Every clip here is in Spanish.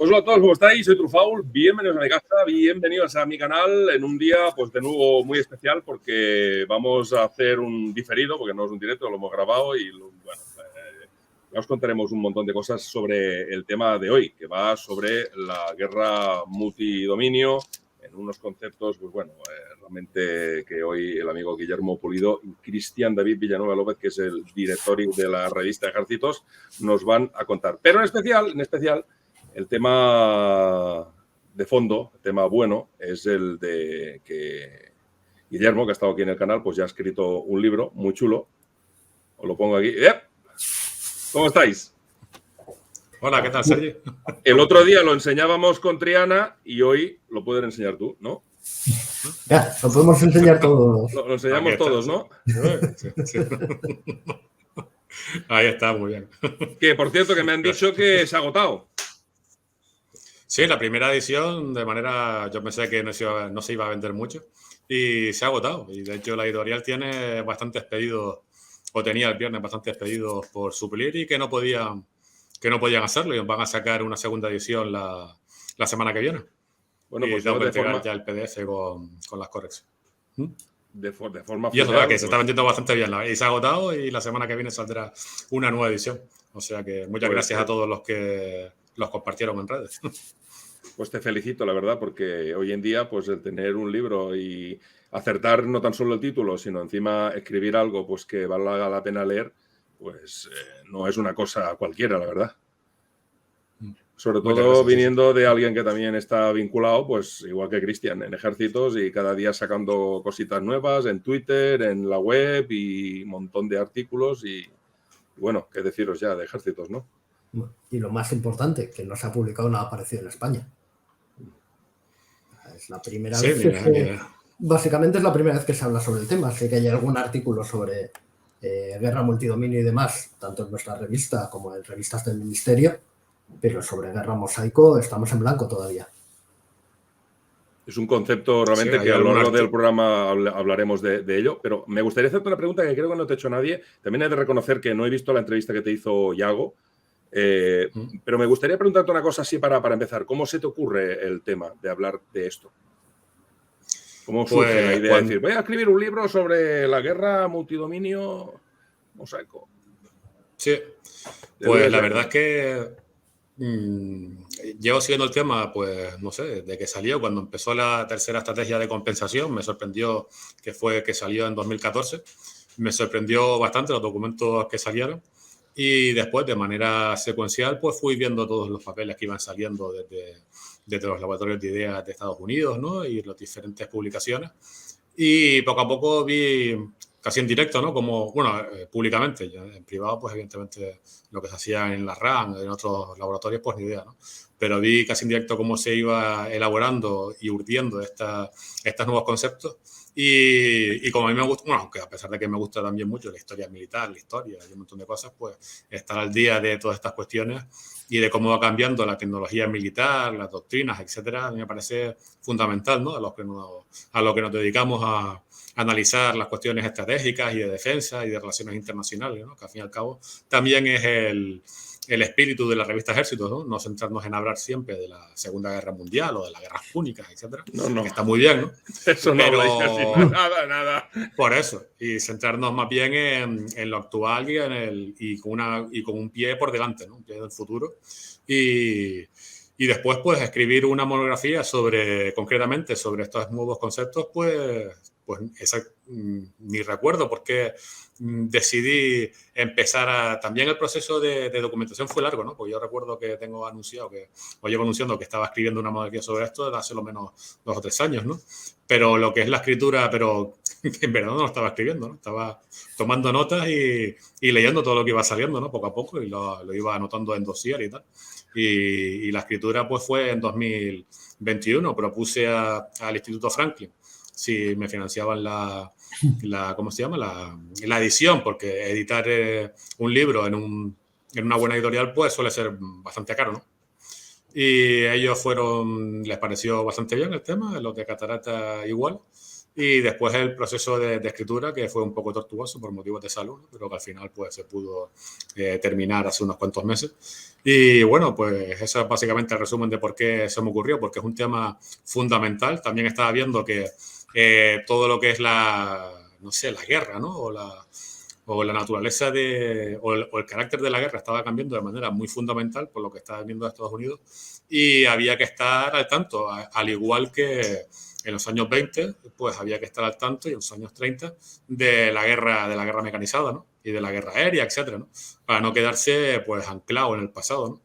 Hola a todos, ¿cómo estáis? Soy Trufaul, bienvenidos a mi casa, bienvenidos a mi canal en un día, pues de nuevo muy especial porque vamos a hacer un diferido, porque no es un directo, lo hemos grabado y bueno, ya os contaremos un montón de cosas sobre el tema de hoy, que va sobre la guerra multidominio, en unos conceptos, pues bueno, realmente que hoy el amigo Guillermo Pulido y Cristian David Villanueva López, que es el director de la revista Ejércitos, nos van a contar. Pero en especial, el tema de fondo, el tema bueno, es el de que Guillermo, que ha estado aquí en el canal, pues ya ha escrito un libro muy chulo. Os lo pongo aquí. ¿Cómo estáis? Hola, ¿qué tal, Sergi? El otro día lo enseñábamos con Triana y hoy lo puedes enseñar tú, ¿no? Ya, lo podemos enseñar todos. Lo enseñamos todos, ¿no? Sí. Ahí está, muy bien. Que, por cierto, que me han dicho que se ha agotado. Sí, la primera edición, yo pensé que no se iba a vender mucho y se ha agotado. Y de hecho la editorial tiene bastantes pedidos, o tenía el viernes bastantes pedidos por suplir y que no podían hacerlo y van a sacar una segunda edición la semana que viene. Bueno, pues tengo que entregar ya el PDF con las correcciones. De forma y eso, que pues, se está vendiendo bastante bien. Y se ha agotado y la semana que viene saldrá una nueva edición. O sea que muchas gracias a todos los que los compartieron en redes. Pues te felicito, la verdad, porque hoy en día, pues el tener un libro y acertar no tan solo el título, sino encima escribir algo pues que valga la pena leer, pues no es una cosa cualquiera, la verdad. Sobre todo viniendo de alguien que también está vinculado, pues igual que Cristian, en Ejércitos y cada día sacando cositas nuevas en Twitter, en la web y un montón de artículos y bueno, qué deciros ya de Ejércitos, ¿no? Y lo más importante, que no se ha publicado nada parecido en España. Es la primera vez básicamente es la primera vez que se habla sobre el tema. Sé que hay algún artículo sobre guerra multidominio y demás, tanto en nuestra revista como en revistas del Ministerio, pero sobre guerra mosaico estamos en blanco todavía. Es un concepto realmente que a lo largo del programa hablaremos de ello, pero me gustaría hacerte una pregunta que creo que no te ha hecho nadie. También he de reconocer que no he visto la entrevista que te hizo Yago, pero me gustaría preguntarte una cosa así para empezar. ¿Cómo se te ocurre el tema de hablar de esto? ¿Cómo surge la idea de decir, voy a escribir un libro sobre la guerra multidominio mosaico? Sí, pues la verdad es que llevo siguiendo el tema, pues no sé, desde que salió, cuando empezó la tercera estrategia de compensación, me sorprendió que salió en 2014, me sorprendió bastante los documentos que salieron y después de manera secuencial pues fui viendo todos los papeles que iban saliendo desde los laboratorios de ideas de Estados Unidos, ¿no? Y las diferentes publicaciones y poco a poco vi casi en directo, ¿no? Como, bueno, públicamente, ya en privado, pues evidentemente lo que se hacía en la RAN, en otros laboratorios, pues ni idea, ¿no? Pero vi casi en directo cómo se iba elaborando y urdiendo estos nuevos conceptos y como a mí me gusta, bueno, aunque a pesar de que me gusta también mucho la historia militar, la historia y un montón de cosas, pues estar al día de todas estas cuestiones y de cómo va cambiando la tecnología militar, las doctrinas, etcétera, a mí me parece fundamental, ¿no? A lo que nos dedicamos a analizar las cuestiones estratégicas y de defensa y de relaciones internacionales, ¿no? Que al fin y al cabo también es el espíritu de la revista Ejércitos, ¿no? No centrarnos en hablar siempre de la Segunda Guerra Mundial o de las guerras púnicas, etcétera. No. Que está muy bien, ¿no? Eso no pero nada. Por eso, y centrarnos más bien en lo actual y con un pie por delante, ¿no? Un pie del futuro. Y después, pues, escribir una monografía concretamente sobre estos nuevos conceptos, pues ni recuerdo porque decidí empezar también el proceso de documentación fue largo, ¿no? Porque yo recuerdo que llevo anunciando que estaba escribiendo una monografía sobre esto desde hace lo menos 2 o 3 años, ¿no? Pero lo que es la escritura, pero en verdad no lo estaba escribiendo, ¿no? Estaba tomando notas y leyendo todo lo que iba saliendo, ¿no? Poco a poco y lo iba anotando en dossier y tal. Y la escritura pues fue en 2021, propuse al Instituto Franklin si me financiaban ¿cómo se llama? La edición, porque editar un libro en una buena editorial pues suele ser bastante caro, ¿no? Y ellos les pareció bastante bien el tema, los de Catarata igual, Y después el proceso de escritura, que fue un poco tortuoso por motivos de salud, ¿no? Pero que al final pues, se pudo terminar hace unos cuantos meses. Y bueno, pues eso es básicamente el resumen de por qué se me ocurrió, porque es un tema fundamental. También estaba viendo que todo lo que es la guerra, ¿no? O la naturaleza o el carácter de la guerra estaba cambiando de manera muy fundamental por lo que estaba viendo de Estados Unidos, y había que estar al tanto, al igual que en los años 20, pues había que estar al tanto, y en los años 30, de la guerra mecanizada, ¿no? Y de la guerra aérea, etcétera, ¿no? Para no quedarse pues anclado en el pasado, ¿no?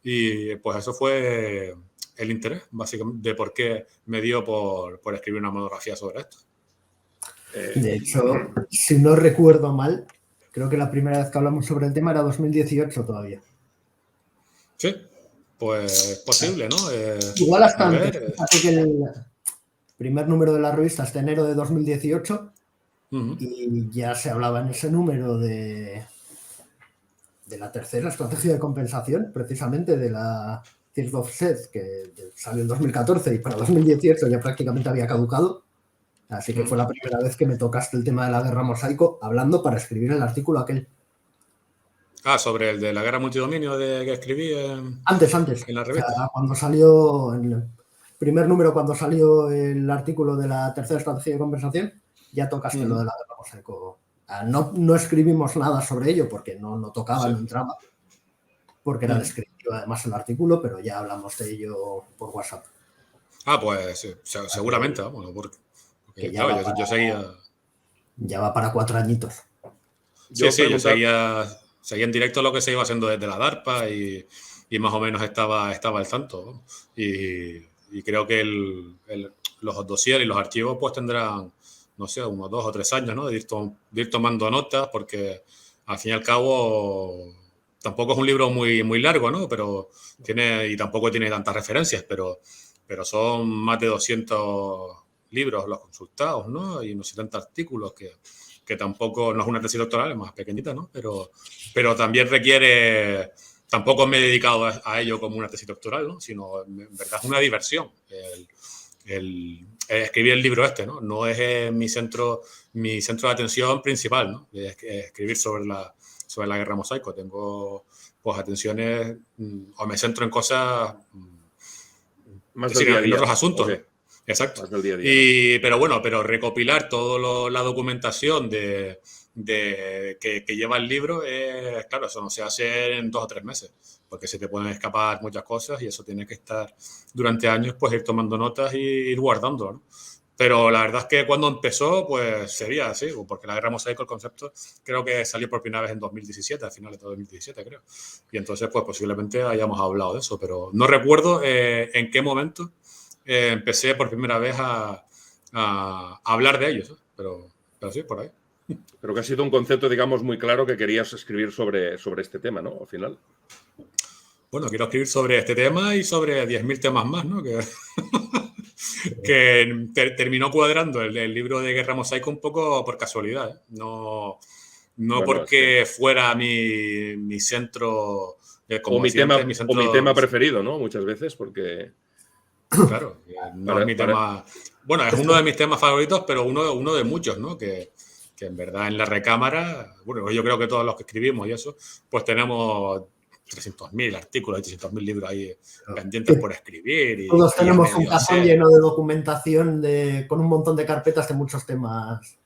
Y pues eso fue el interés, básicamente, de por qué me dio por escribir una monografía sobre esto. De hecho, si no recuerdo mal, creo que la primera vez que hablamos sobre el tema era 2018 todavía. Sí, pues es posible, ¿no? Igual hasta antes. Fíjate que el primer número de la revista es de enero de 2018 y ya se hablaba en ese número de la tercera estrategia de compensación, precisamente de la Third Offset, que salió en 2014 y para 2018 ya prácticamente había caducado. Así que fue la primera vez que me tocaste el tema de la guerra mosaico hablando para escribir el artículo aquel. Sobre el de la guerra multidominio que escribí Antes. En la revista. O sea, cuando salió, en el primer número, cuando salió el artículo de la tercera estrategia de compensación, ya tocaste lo de la guerra mosaico. No escribimos nada sobre ello porque no tocaba, no entraba, porque era descriptivo además el artículo, pero ya hablamos de ello por WhatsApp. Pues sí, seguramente, vamos, porque claro, yo seguía... Ya va para 4 años. Yo seguía en directo lo que se iba haciendo desde la DARPA y más o menos estaba al tanto. Y creo que los dossiers y los archivos pues tendrán, no sé, unos 2 o 3 años, ¿no? De ir tomando notas, porque al fin y al cabo tampoco es un libro muy largo, ¿no? Pero y tampoco tiene tantas referencias, pero son más de 200 libros los consultados, ¿no? Y unos 70 artículos que tampoco no es una tesis doctoral, es más pequeñita, ¿no? Pero también requiere... Tampoco me he dedicado a ello como una tesis doctoral, ¿no? Sino, en verdad, es una diversión el escribir el libro este, ¿no? No es mi centro de atención principal, ¿no? Escribir sobre la guerra mosaico. Tengo, pues, atenciones, o me centro en cosas... más del día a día, en otros asuntos. Okay. Exacto. Más del día a día, ¿no? Pero recopilar toda la documentación que lleva el libro, claro, eso no se hace en 2 o 3 meses, porque se te pueden escapar muchas cosas y eso tiene que estar durante años, pues ir tomando notas y ir guardándolo, ¿no? Pero la verdad es que cuando empezó, pues sería así, porque la guerra mosaico, el concepto, creo que salió por primera vez en 2017, a finales de 2017, creo. Y entonces, pues posiblemente hayamos hablado de eso, pero no recuerdo en qué momento empecé por primera vez a hablar de ellos, ¿eh? Pero sí, por ahí. Pero que ha sido un concepto, digamos, muy claro que querías escribir sobre este tema, ¿no? Al final. Bueno, quiero escribir sobre este tema y sobre 10.000 temas más, ¿no? Que terminó cuadrando el libro de Guerra Mosaico un poco por casualidad, ¿eh? No bueno, porque fuera mi centro... como o mi tema preferido, ¿no? Muchas veces, porque... Claro, no es mi tema... Bueno, es uno de mis temas favoritos, pero uno de muchos, ¿no? Que en verdad en la recámara, bueno, yo creo que todos los que escribimos y eso, pues tenemos 300.000 artículos y 300.000 libros ahí pendientes por escribir. Todos tenemos un cajón lleno de documentación con un montón de carpetas de muchos temas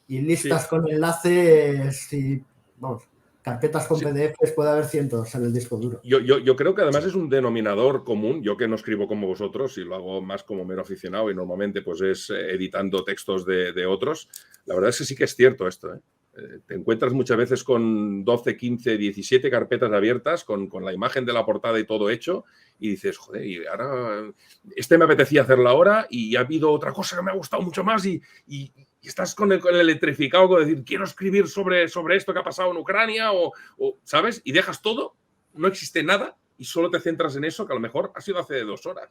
y listas con enlaces y, vamos, carpetas con PDFs, puede haber cientos en el disco duro. Yo creo que además es un denominador común. Yo que no escribo como vosotros y lo hago más como mero aficionado y normalmente pues es editando textos de otros, la verdad es que sí que es cierto esto, ¿eh? Te encuentras muchas veces con 12, 15, 17 carpetas abiertas con la imagen de la portada y todo hecho y dices, joder, y ahora me apetecía hacerlo ahora y ha habido otra cosa que me ha gustado mucho más y estás con el electrificado con decir, quiero escribir sobre esto que ha pasado en Ucrania o, ¿sabes? Y dejas todo, no existe nada y solo te centras en eso que a lo mejor ha sido hace 2 horas,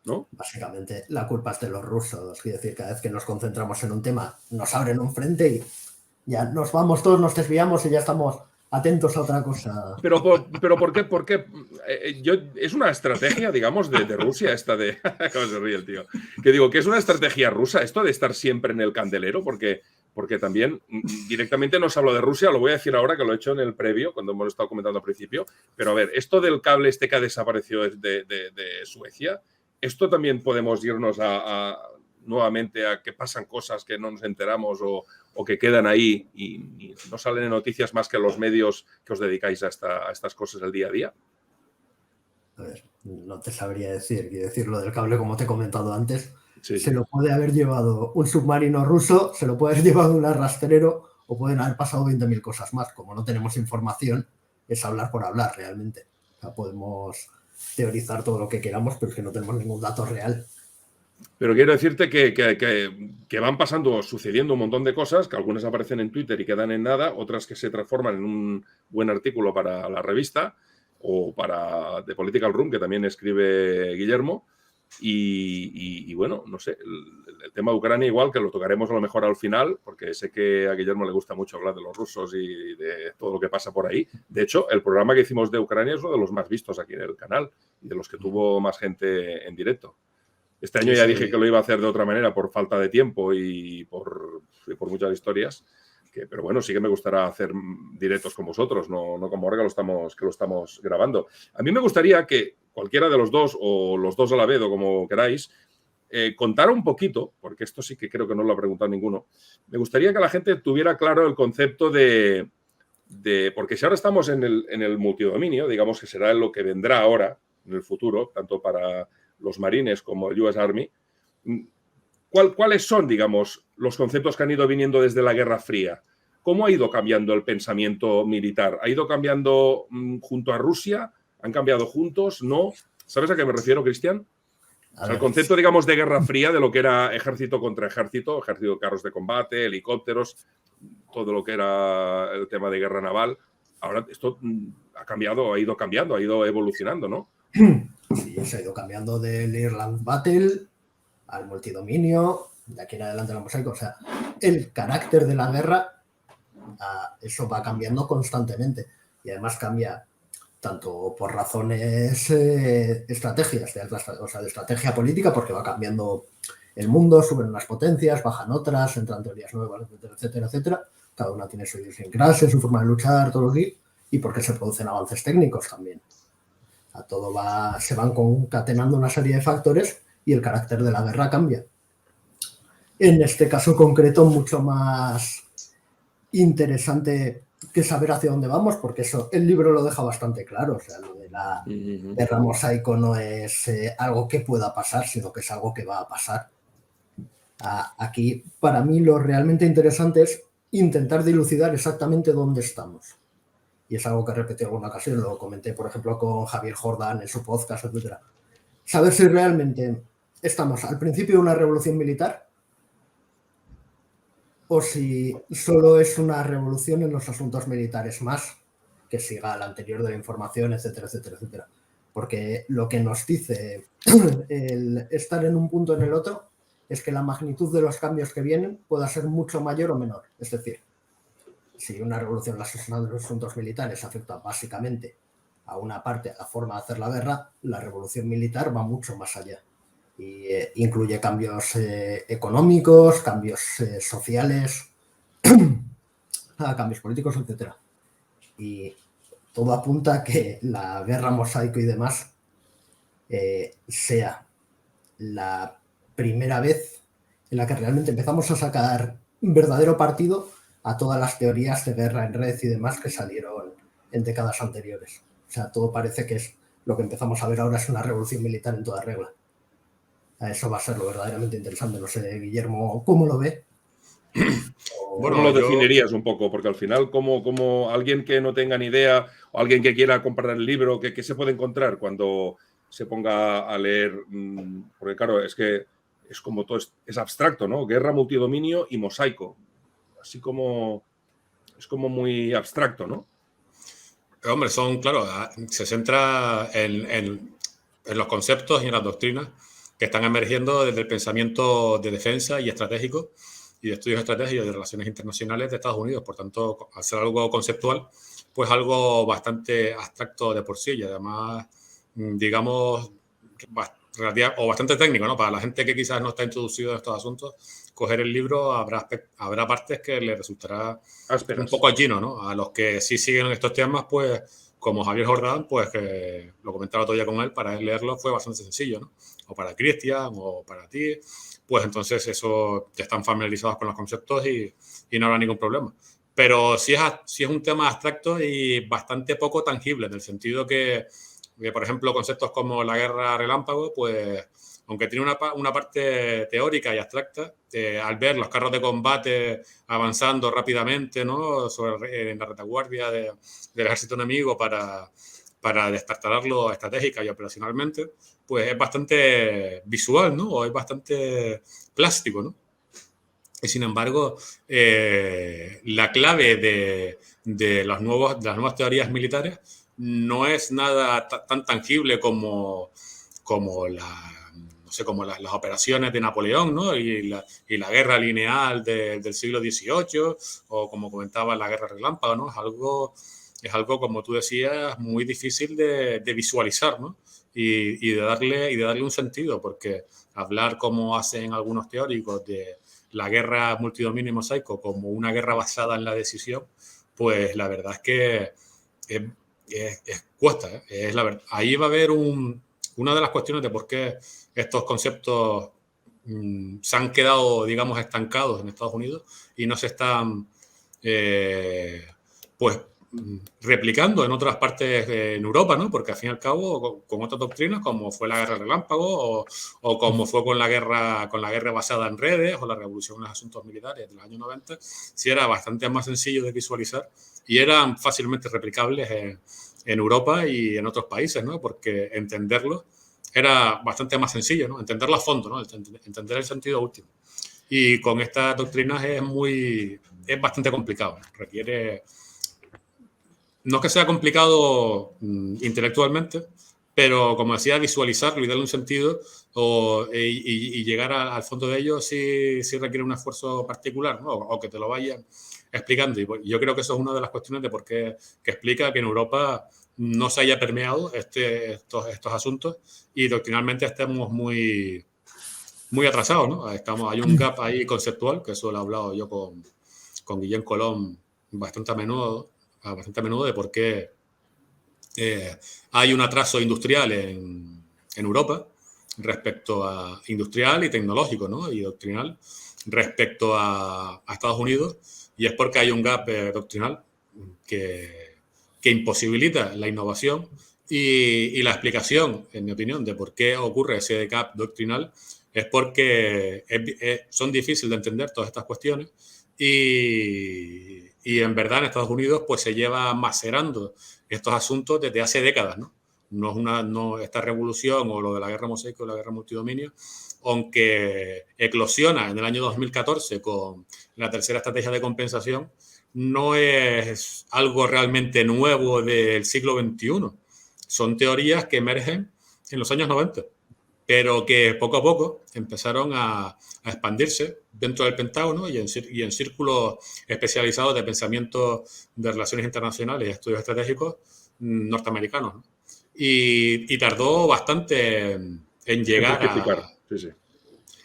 ¿no? Básicamente, la culpa es de los rusos. Es decir, cada vez que nos concentramos en un tema, nos abren un frente y ya nos vamos todos, nos desviamos y ya estamos atentos a otra cosa. Pero ¿por qué? Es una estrategia, digamos, de Rusia esta de... ¿Cómo se ríe el tío? Que digo, que es una estrategia rusa esto de estar siempre en el candelero, porque también directamente no os hablo de Rusia, lo voy a decir ahora que lo he hecho en el previo, cuando hemos estado comentando al principio, pero a ver, esto del cable este que ha desaparecido de Suecia, esto también podemos irnos nuevamente a que pasan cosas que no nos enteramos o que quedan ahí y no salen en noticias más que los medios que os dedicáis a estas cosas del día a día. A ver, no te sabría decir. Quiero decir, lo del cable, como te he comentado antes, Sí. Se lo puede haber llevado un submarino ruso, se lo puede haber llevado un rastrero o pueden haber pasado 20.000 cosas más. Como no tenemos información, es hablar por hablar realmente. O sea, podemos teorizar todo lo que queramos, pero es que no tenemos ningún dato real. Pero quiero decirte que van sucediendo un montón de cosas, que algunas aparecen en Twitter y quedan en nada, otras que se transforman en un buen artículo para la revista o para The Political Room, que también escribe Guillermo. Y bueno, no sé, el tema de Ucrania igual, que lo tocaremos a lo mejor al final, porque sé que a Guillermo le gusta mucho hablar de los rusos y de todo lo que pasa por ahí. De hecho, el programa que hicimos de Ucrania es uno de los más vistos aquí en el canal y de los que tuvo más gente en directo. Este año ya dije que lo iba a hacer de otra manera por falta de tiempo y por muchas historias. Pero bueno, sí que me gustará hacer directos con vosotros, no como ahora que lo estamos grabando. A mí me gustaría que cualquiera de los dos o los dos a la vez o como queráis, contara un poquito, porque esto sí que creo que no lo ha preguntado ninguno. Me gustaría que la gente tuviera claro el concepto de porque si ahora estamos en el multidominio, digamos que será lo que vendrá ahora, en el futuro, tanto para los marines como el US Army, ¿cuáles son, digamos, los conceptos que han ido viniendo desde la Guerra Fría? ¿Cómo ha ido cambiando el pensamiento militar? ¿Ha ido cambiando junto a Rusia? ¿Han cambiado juntos? ¿No? ¿Sabes a qué me refiero, Cristian? O sea, el concepto, digamos, de Guerra Fría, de lo que era ejército contra ejército, ejército de carros de combate, helicópteros, todo lo que era el tema de guerra naval. Ahora esto ha cambiado, ha ido cambiando, ha ido evolucionando, ¿no? Sí, se ha ido cambiando del Irland Battle al multidominio, de aquí en adelante la mosaico. O sea, el carácter de la guerra, eso va cambiando constantemente. Y además cambia tanto por razones estrategias, de estrategia política, porque va cambiando el mundo, suben unas potencias, bajan otras, entran teorías nuevas, etcétera, etcétera, etcétera. Cada una tiene su idiosincrasia, su forma de luchar, todos los días, y porque se producen avances técnicos también. A todo se van concatenando una serie de factores y el carácter de la guerra cambia. En este caso concreto, mucho más interesante que saber hacia dónde vamos, porque eso el libro lo deja bastante claro. O sea, lo de la guerra mosaico no es algo que pueda pasar, sino que es algo que va a pasar. Aquí, para mí, lo realmente interesante es intentar dilucidar exactamente dónde estamos. Y es algo que repetí en alguna ocasión, lo comenté, por ejemplo, con Javier Jordán en su podcast, etc. Saber si realmente estamos al principio de una revolución militar o si solo es una revolución en los asuntos militares más que siga la anterior de la información, etcétera, etcétera, etcétera. Porque lo que nos dice el estar en un punto o en el otro es que la magnitud de los cambios que vienen pueda ser mucho mayor o menor. Es decir, si una revolución en los asuntos militares afecta básicamente a una parte, a la forma de hacer la guerra, la revolución militar va mucho más allá. Y incluye cambios económicos, cambios sociales, cambios políticos, etc. Y todo apunta a que la guerra mosaico y demás sea la primera vez en la que realmente empezamos a sacar un verdadero partido a todas las teorías de guerra en red y demás que salieron en décadas anteriores. O sea, todo parece que es lo que empezamos a ver ahora es una revolución militar en toda regla. Eso va a ser lo verdaderamente interesante. No sé, Guillermo, ¿cómo lo ve? Bueno, ¿cómo lo definirías un poco? Porque al final, como alguien que no tenga ni idea o alguien que quiera comprar el libro, ¿qué se puede encontrar cuando se ponga a leer? Porque claro, es que es como todo, es abstracto, ¿no? Guerra, multidominio y mosaico. Así como es como muy abstracto, ¿no? Hombre, claro, se centra en los conceptos y en las doctrinas que están emergiendo desde el pensamiento de defensa y estratégico y de estudios estratégicos y de relaciones internacionales de Estados Unidos. Por tanto, al ser algo conceptual, pues algo bastante abstracto de por sí y además, digamos, bastante técnico, ¿no? Para la gente que quizás no está introducido en estos asuntos, coger el libro habrá partes que le resultará un poco allino, ¿no? A los que sí siguen estos temas, pues, como Javier Jordán, pues, que lo comentaba todavía con él, para él leerlo fue bastante sencillo, ¿no? O para Cristian, o para ti, pues entonces eso, ya están familiarizados con los conceptos y no habrá ningún problema. Pero sí es un tema abstracto y bastante poco tangible, en el sentido que por ejemplo, conceptos como la guerra relámpago, pues, aunque tiene una parte teórica y abstracta, al ver los carros de combate avanzando rápidamente, ¿no? En la retaguardia del ejército enemigo para destartalarlo estratégica y operacionalmente, pues es bastante visual, ¿no? O es bastante plástico, ¿no? Y sin embargo, la clave de las nuevas teorías militares no es nada tan tangible como las operaciones de Napoleón, ¿no? Y la guerra lineal del siglo XVIII, o como comentaba, la guerra relámpago, ¿no? Es algo, como tú decías, muy difícil de visualizar, ¿no? Y de darle un sentido, porque hablar, como hacen algunos teóricos, de la guerra multidominio y mosaico como una guerra basada en la decisión, pues la verdad es que cuesta, ¿eh? Es la verdad. Ahí va a haber una de las cuestiones de por qué estos conceptos se han quedado, digamos, estancados en Estados Unidos y no se están, pues, replicando en otras partes en Europa, ¿no? Porque al fin y al cabo, con otras doctrinas, como fue la guerra relámpago o como fue con la guerra basada en redes o la revolución en los asuntos militares de los años 90, sí era bastante más sencillo de visualizar y eran fácilmente replicables en Europa y en otros países, ¿no? Porque entenderlo era bastante más sencillo, ¿no? Entenderlo a fondo, ¿no? Entender el sentido último. Y con estas doctrinas es bastante complicado, ¿no? Requiere... No es que sea complicado intelectualmente, pero como decía, visualizarlo y darle un sentido y llegar al fondo de ello sí requiere un esfuerzo particular, ¿no? O que te lo vayan explicando. Y yo creo que eso es una de las cuestiones de por qué que explica que en Europa no se haya permeado estos asuntos y doctrinalmente estemos muy atrasados, ¿no? Hay un gap ahí conceptual, que eso lo he hablado yo con Guillem Colom bastante a menudo de por qué hay un atraso industrial en Europa respecto a industrial y tecnológico, ¿no? Y doctrinal respecto a Estados Unidos, y es porque hay un gap doctrinal que imposibilita la innovación y la explicación, en mi opinión, de por qué ocurre ese gap doctrinal es porque son difíciles de entender todas estas cuestiones y en verdad en Estados Unidos pues se lleva macerando estos asuntos desde hace décadas, ¿no? No esta revolución o lo de la guerra mosaico o la guerra multidominio, aunque eclosiona en el año 2014 con la tercera estrategia de compensación, no es algo realmente nuevo del siglo XXI. Son teorías que emergen en los años 90, pero que poco a poco empezaron a expandirse dentro del Pentágono y en círculos especializados de pensamiento de relaciones internacionales y estudios estratégicos norteamericanos, ¿no? Y tardó bastante en llegar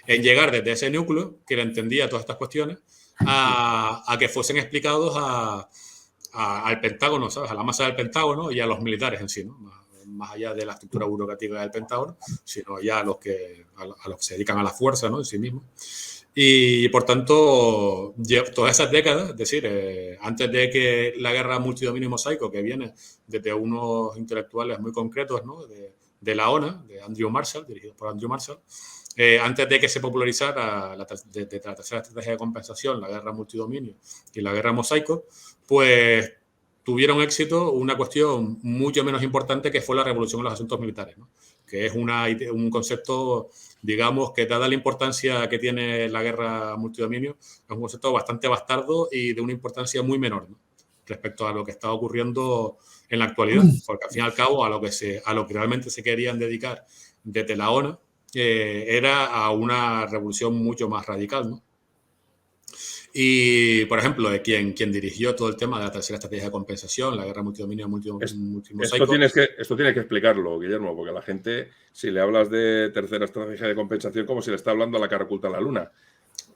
en llegar desde ese núcleo que le entendía todas estas cuestiones a que fuesen explicados al Pentágono, ¿sabes? A la masa del Pentágono y a los militares en sí, ¿no? Más allá de la estructura burocrática del Pentágono, sino ya a los que se dedican a la fuerza, ¿no? En sí mismos. Y por tanto, todas esas décadas, es decir, antes de que la guerra multidominio mosaico, que viene desde unos intelectuales muy concretos, ¿no? de la ONA, de Andrew Marshall, dirigido por Andrew Marshall, antes de que se popularizara la tercera estrategia de compensación, la guerra multidominio y la guerra mosaico, pues tuvieron éxito una cuestión mucho menos importante que fue la revolución en los asuntos militares, ¿no? Que es un concepto, digamos, que dada la importancia que tiene la guerra multidominio, es un concepto bastante bastardo y de una importancia muy menor, ¿no? Respecto a lo que está ocurriendo en la actualidad, porque al fin y al cabo a lo que realmente se querían dedicar desde la ONU era a una revolución mucho más radical, ¿no? Y, por ejemplo, quien dirigió todo el tema de la tercera estrategia de compensación, la guerra multidominio, multimosaico. Esto tienes que explicarlo, Guillermo, porque la gente, si le hablas de tercera estrategia de compensación, como si le está hablando a la cara oculta a la luna.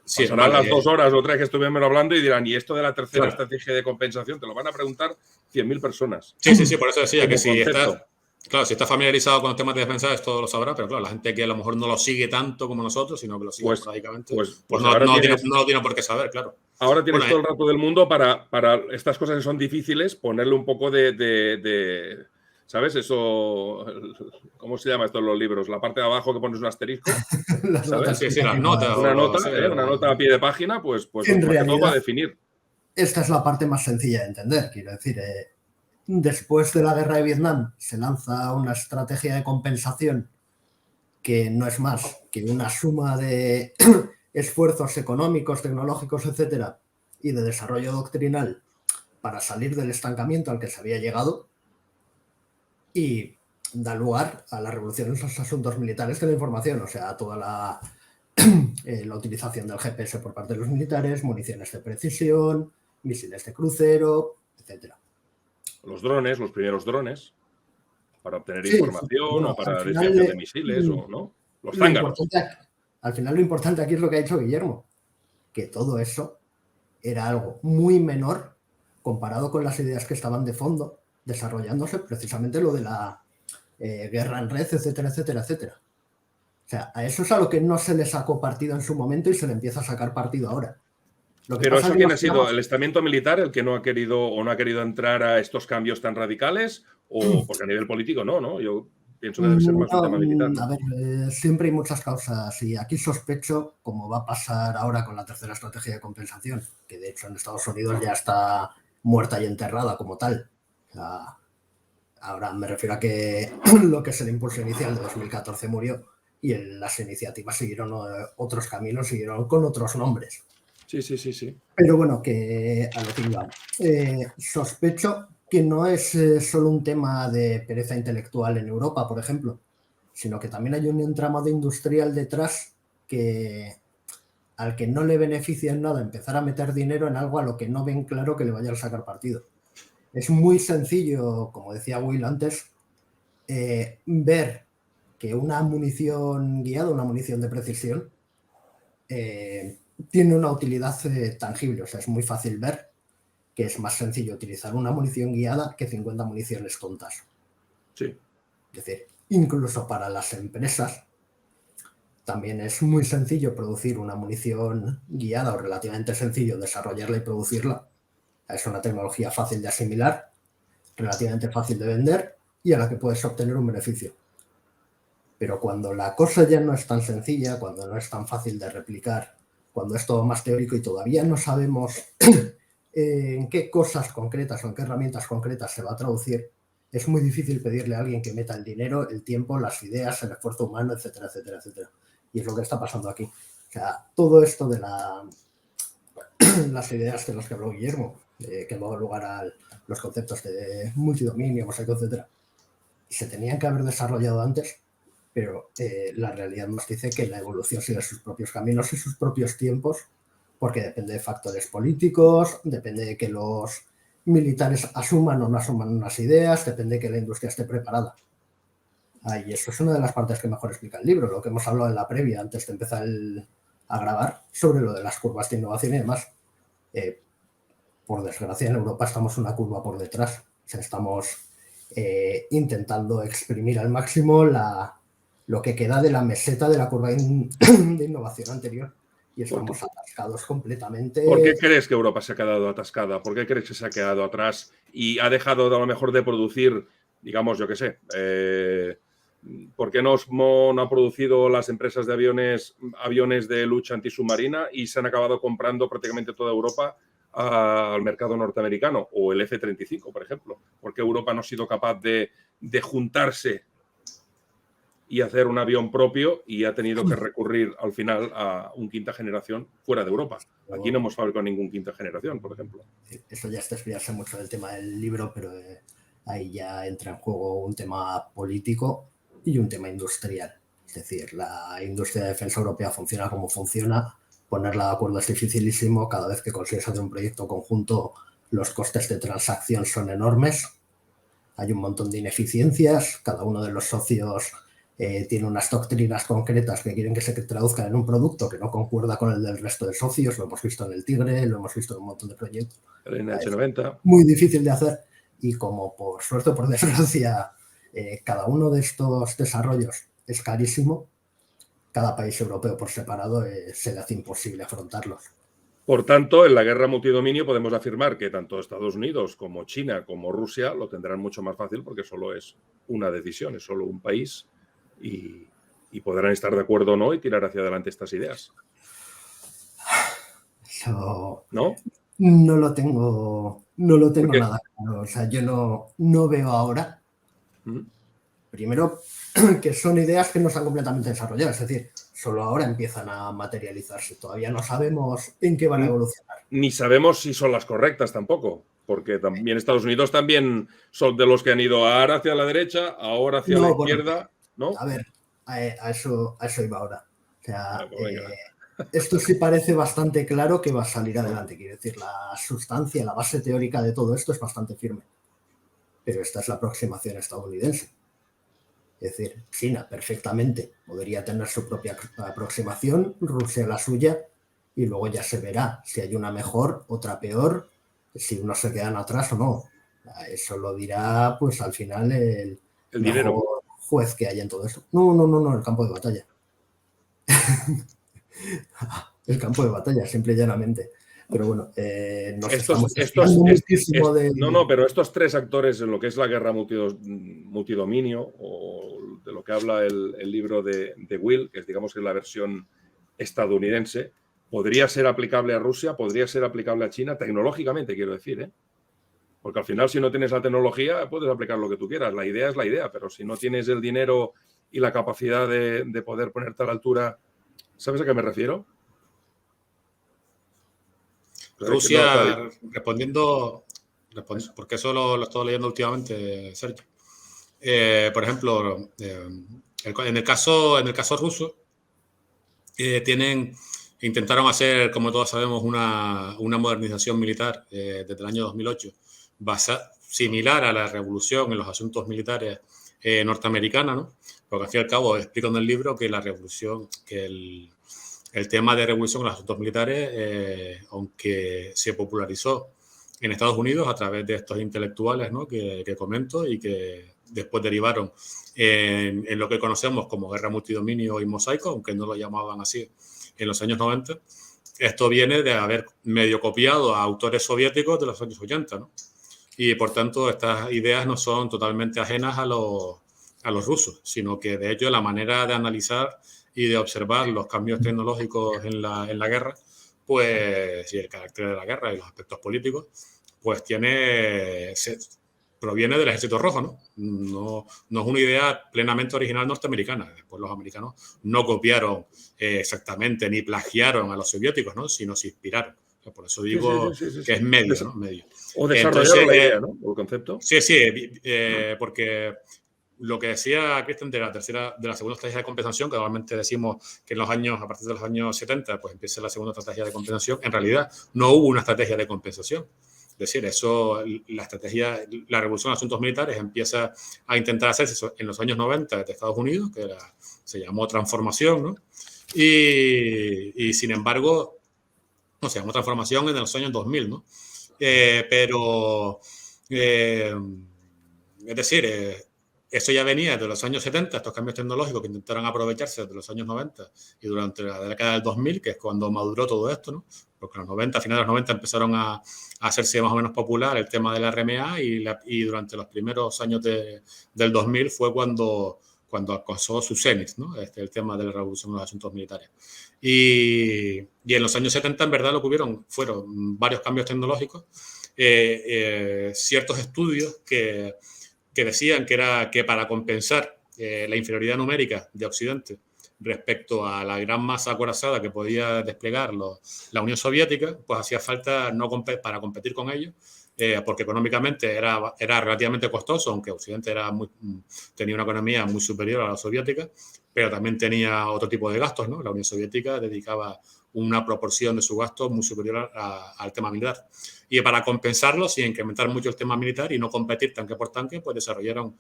Sí, pasarán las 2 horas o 3 que estuvimos hablando y dirán, ¿y esto de la tercera estrategia de compensación? Te lo van a preguntar 100.000 personas. Sí, por eso decía que si concepto. está familiarizado con los temas de defensa, esto lo sabrá, pero claro, la gente que a lo mejor no lo sigue tanto como nosotros, sino que lo sigue esporádicamente, pues no lo tiene por qué saber, claro. Ahora tienes todo el rato del mundo para estas cosas que son difíciles, ponerle un poco de ¿sabes? Eso, ¿cómo se llama esto en los libros? La parte de abajo que pones un asterisco, ¿sabes? Sí, las notas. Una nota a pie de página, pues en realidad, todo va a definir. Esta es la parte más sencilla de entender, quiero decir. Después de la guerra de Vietnam se lanza una estrategia de compensación que no es más que una suma de esfuerzos económicos, tecnológicos, etcétera, y de desarrollo doctrinal para salir del estancamiento al que se había llegado, y da lugar a la revolución en los asuntos militares de la información, o sea, toda la utilización del GPS por parte de los militares, municiones de precisión, misiles de crucero, etcétera. Los drones, los primeros drones, para obtener información o para desviación de misiles, o no. Los zánganos. Al final lo importante aquí es lo que ha dicho Guillermo, que todo eso era algo muy menor comparado con las ideas que estaban de fondo desarrollándose, precisamente lo de la guerra en red, etcétera, etcétera, etcétera. O sea, a eso es a lo que no se le sacó partido en su momento y se le empieza a sacar partido ahora. Pero eso, ¿quién ha sido? ¿El estamento militar el que no ha querido entrar a estos cambios tan radicales? O porque a nivel político no. Yo pienso que debe ser más un tema militar, ¿no? A ver, siempre hay muchas causas y aquí sospecho, como va a pasar ahora con la tercera estrategia de compensación, que de hecho en Estados Unidos ya está muerta y enterrada como tal. O sea, ahora me refiero a que lo que es el impulso inicial de 2014 murió y las iniciativas siguieron otros caminos, siguieron con otros nombres. Sí. Pero bueno, que a lo que iba. Sospecho que no es solo un tema de pereza intelectual en Europa, por ejemplo, sino que también hay un entramado industrial detrás al que no le beneficia en nada empezar a meter dinero en algo a lo que no ven claro que le vaya a sacar partido. Es muy sencillo, como decía Will antes, ver que una munición guiada, una munición de precisión, tiene una utilidad tangible. O sea, es muy fácil ver que es más sencillo utilizar una munición guiada que 50 municiones tontas. Sí. Es decir, incluso para las empresas también es muy sencillo producir una munición guiada, o relativamente sencillo desarrollarla y producirla. Es una tecnología fácil de asimilar, relativamente fácil de vender y a la que puedes obtener un beneficio. Pero cuando la cosa ya no es tan sencilla, cuando no es tan fácil de replicar, cuando es todo más teórico y todavía no sabemos en qué cosas concretas o en qué herramientas concretas se va a traducir, es muy difícil pedirle a alguien que meta el dinero, el tiempo, las ideas, el esfuerzo humano, etcétera, etcétera, etcétera. Y es lo que está pasando aquí. O sea, todo esto de las ideas de las que habló Guillermo, que han dado lugar a los conceptos de multidominio, mosaico, etcétera, se tenían que haber desarrollado antes, pero la realidad nos dice que la evolución sigue sus propios caminos y sus propios tiempos, porque depende de factores políticos, depende de que los militares asuman o no asuman unas ideas, depende de que la industria esté preparada. Y eso es una de las partes que mejor explica el libro, lo que hemos hablado en la previa antes de empezar a grabar, sobre lo de las curvas de innovación y demás. Por desgracia, en Europa estamos una curva por detrás. O sea, estamos intentando exprimir al máximo lo que queda de la meseta de la curva de innovación anterior. Y estamos atascados completamente. ¿Por qué crees que Europa se ha quedado atascada? ¿Por qué crees que se ha quedado atrás y ha dejado a lo mejor de producir, digamos, yo qué sé, ¿por qué no ha producido las empresas de aviones de lucha antisubmarina y se han acabado comprando prácticamente toda Europa al mercado norteamericano? O el F-35, por ejemplo. ¿Por qué Europa no ha sido capaz de juntarse y hacer un avión propio y ha tenido que recurrir al final a un quinta generación fuera de Europa? Aquí no hemos fabricado ningún quinta generación, por ejemplo. Eso ya es desviarse mucho del tema del libro, pero ahí ya entra en juego un tema político y un tema industrial. Es decir, la industria de defensa europea funciona como funciona ponerla de acuerdo es dificilísimo. Cada vez que consigues hacer un proyecto conjunto, los costes de transacción son enormes. Hay un montón de ineficiencias. Cada uno de los socios tiene unas doctrinas concretas que quieren que se traduzcan en un producto que no concuerda con el del resto de socios. Lo hemos visto en el Tigre, lo hemos visto en un montón de proyectos. El NH90. Muy difícil de hacer. Y como por suerte o por desgracia, cada uno de estos desarrollos es carísimo, cada país europeo por separado se le hace imposible afrontarlos. Por tanto, en la guerra multidominio podemos afirmar que tanto Estados Unidos como China como Rusia lo tendrán mucho más fácil porque solo es una decisión, es solo un país y podrán estar de acuerdo o no y tirar hacia adelante estas ideas. Eso ¿No? No lo tengo nada claro. O sea, yo no veo ahora, primero, que son ideas que no están completamente desarrolladas. Es decir, solo ahora empiezan a materializarse. Todavía no sabemos en qué van a evolucionar. Ni sabemos si son las correctas tampoco, porque también Estados Unidos también son de los que han ido ahora hacia la derecha, ahora hacia la izquierda, ¿no? A ver, a eso iba ahora. O sea, esto sí parece bastante claro que va a salir adelante. Quiero decir, la sustancia, la base teórica de todo esto es bastante firme. Pero esta es la aproximación estadounidense. Es decir, China perfectamente podría tener su propia aproximación, Rusia la suya, y luego ya se verá si hay una mejor, otra peor, si unos se quedan atrás o no. Eso lo dirá, pues al final, el dinero. Mejor juez que haya en todo esto. No, el campo de batalla. El campo de batalla, simple y llanamente. Pero bueno, pero estos tres actores en lo que es la guerra multidominio, o de lo que habla el libro de Will, que es, digamos, que es la versión estadounidense, podría ser aplicable a Rusia, podría ser aplicable a China, tecnológicamente, quiero decir, ¿eh? Porque al final, si no tienes la tecnología, puedes aplicar lo que tú quieras. La idea es la idea, pero si no tienes el dinero y la capacidad de poder ponerte a la altura, ¿sabes a qué me refiero? Rusia, respondiendo, porque eso lo estoy leyendo últimamente, Sergio. Por ejemplo, en el caso ruso, intentaron hacer, como todos sabemos, una modernización militar desde el año 2008, similar a la revolución en los asuntos militares norteamericana, ¿no? Porque al fin y al cabo explico en el libro que la revolución, que el tema de revolución en los asuntos militares, aunque se popularizó en Estados Unidos a través de estos intelectuales, ¿no? que comento y que después derivaron en lo que conocemos como guerra multidominio y mosaico, aunque no lo llamaban así en los años 90. Esto viene de haber medio copiado a autores soviéticos de los años 80, ¿no? Y por tanto estas ideas no son totalmente ajenas a los rusos, sino que de hecho la manera de analizar y de observar los cambios tecnológicos en la guerra, pues, y el carácter de la guerra y los aspectos políticos, pues proviene del Ejército Rojo, ¿no? No es una idea plenamente original norteamericana. Después los americanos no copiaron exactamente ni plagiaron a los soviéticos, ¿no? Sino se inspiraron. O sea, por eso digo que es medio, ¿no? Medio. O desarrollaron la idea, ¿no? O el concepto. Sí, porque lo que decía Christian de la segunda estrategia de compensación, que normalmente decimos que a partir de los años 70, pues empieza la segunda estrategia de compensación, en realidad no hubo una estrategia de compensación. Es decir, la revolución de asuntos militares empieza a intentar hacerse en los años 90 de Estados Unidos, que se llamó transformación, ¿no? Y sin embargo, no se llamó transformación en los años 2000, ¿no? Es decir, eso ya venía de los años 70, estos cambios tecnológicos que intentaron aprovecharse de los años 90 y durante la década del 2000, que es cuando maduró todo esto, ¿no? Porque a finales de los 90 empezaron a hacerse más o menos popular el tema de la RMA y durante los primeros años del 2000 fue cuando alcanzó su cenit, ¿no? El tema de la revolución de los asuntos militares. Y en los años 70, en verdad, lo que hubieron fueron varios cambios tecnológicos, ciertos estudios que decían que para compensar la inferioridad numérica de Occidente respecto a la gran masa acorazada que podía desplegar la Unión Soviética, pues hacía falta para competir con ellos, porque económicamente era relativamente costoso, aunque Occidente tenía una economía muy superior a la soviética, pero también tenía otro tipo de gastos, ¿no? La Unión Soviética dedicaba una proporción de su gasto muy superior al tema militar. Y para compensarlo, sin incrementar mucho el tema militar y no competir tanque por tanque, pues desarrollaron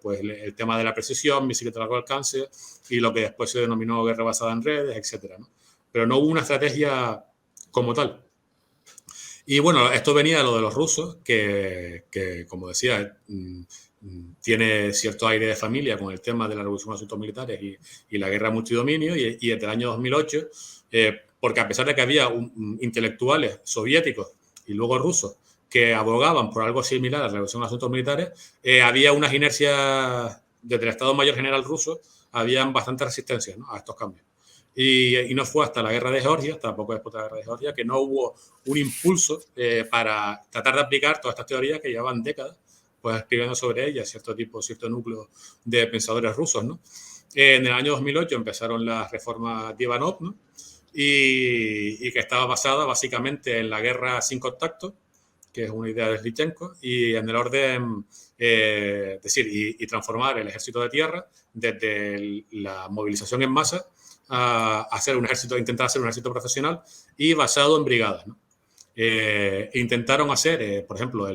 pues el tema de la precisión, misiles de largo alcance y lo que después se denominó guerra basada en redes, etcétera, ¿no? Pero no hubo una estrategia como tal. Y bueno, esto venía de lo de los rusos, que como decía, tiene cierto aire de familia con el tema de la revolución de asuntos militares y la guerra multidominio, y desde el año 2008, porque a pesar de que había intelectuales soviéticos y luego rusos que abogaban por algo similar a la revolución de asuntos militares, había unas inercias desde el Estado Mayor General ruso, habían bastante resistencia, ¿no?, a estos cambios. Y no fue hasta la guerra de Georgia, hasta poco después de la guerra de Georgia, que no hubo un impulso para tratar de aplicar todas estas teorías que llevaban décadas pues escribiendo sobre ellas cierto núcleo de pensadores rusos, ¿no? En el año 2008 empezaron las reformas de Ivanov, ¿no?, y que estaba basada básicamente en la guerra sin contacto, que es una idea de Slichenko, y en el orden, y transformar el ejército de tierra desde la movilización en masa a hacer un ejército, intentar hacer un ejército profesional y basado en brigadas, ¿no? Intentaron hacer, por ejemplo,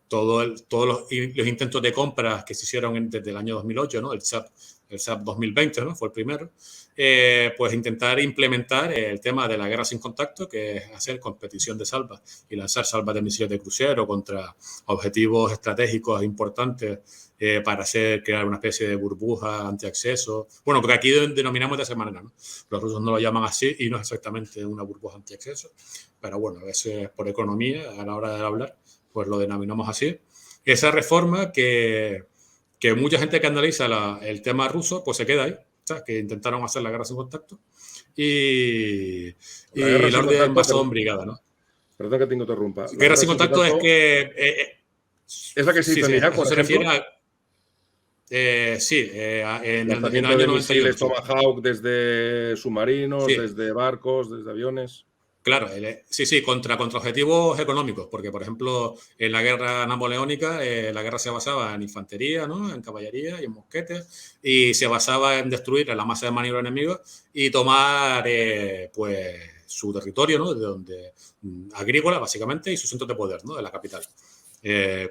todos los intentos de compras que se hicieron desde el año 2008, ¿no? El SAP 2020, ¿no?, fue el primero, pues intentar implementar el tema de la guerra sin contacto, que es hacer competición de salvas y lanzar salvas de misiles de crucero contra objetivos estratégicos importantes para crear una especie de burbuja antiacceso. Bueno, porque aquí denominamos de esa manera, ¿no? Los rusos no lo llaman así y no es exactamente una burbuja antiacceso, pero bueno, eso es por economía, a la hora de hablar, pues lo denominamos así. Esa reforma que mucha gente que analiza el tema ruso, pues se queda ahí, ¿sabes? Que intentaron hacer la guerra sin contacto y la orden basada en brigada, ¿no? Perdón que te interrumpa. Guerra sin contacto es que... ¿Es la que se hizo en Irak, por se ejemplo? refiere a... en el lanzamiento de misiles 98. Tomahawk desde submarinos, sí, desde barcos, desde aviones. Claro, contra objetivos económicos, porque, por ejemplo, en la guerra napoleónica, la guerra se basaba en infantería, ¿no?, en caballería y en mosquetes, y se basaba en destruir a la masa de maniobra enemiga y tomar, pues, su territorio, ¿no?, agrícola, básicamente, y sus centros de poder, ¿no?, de la capital.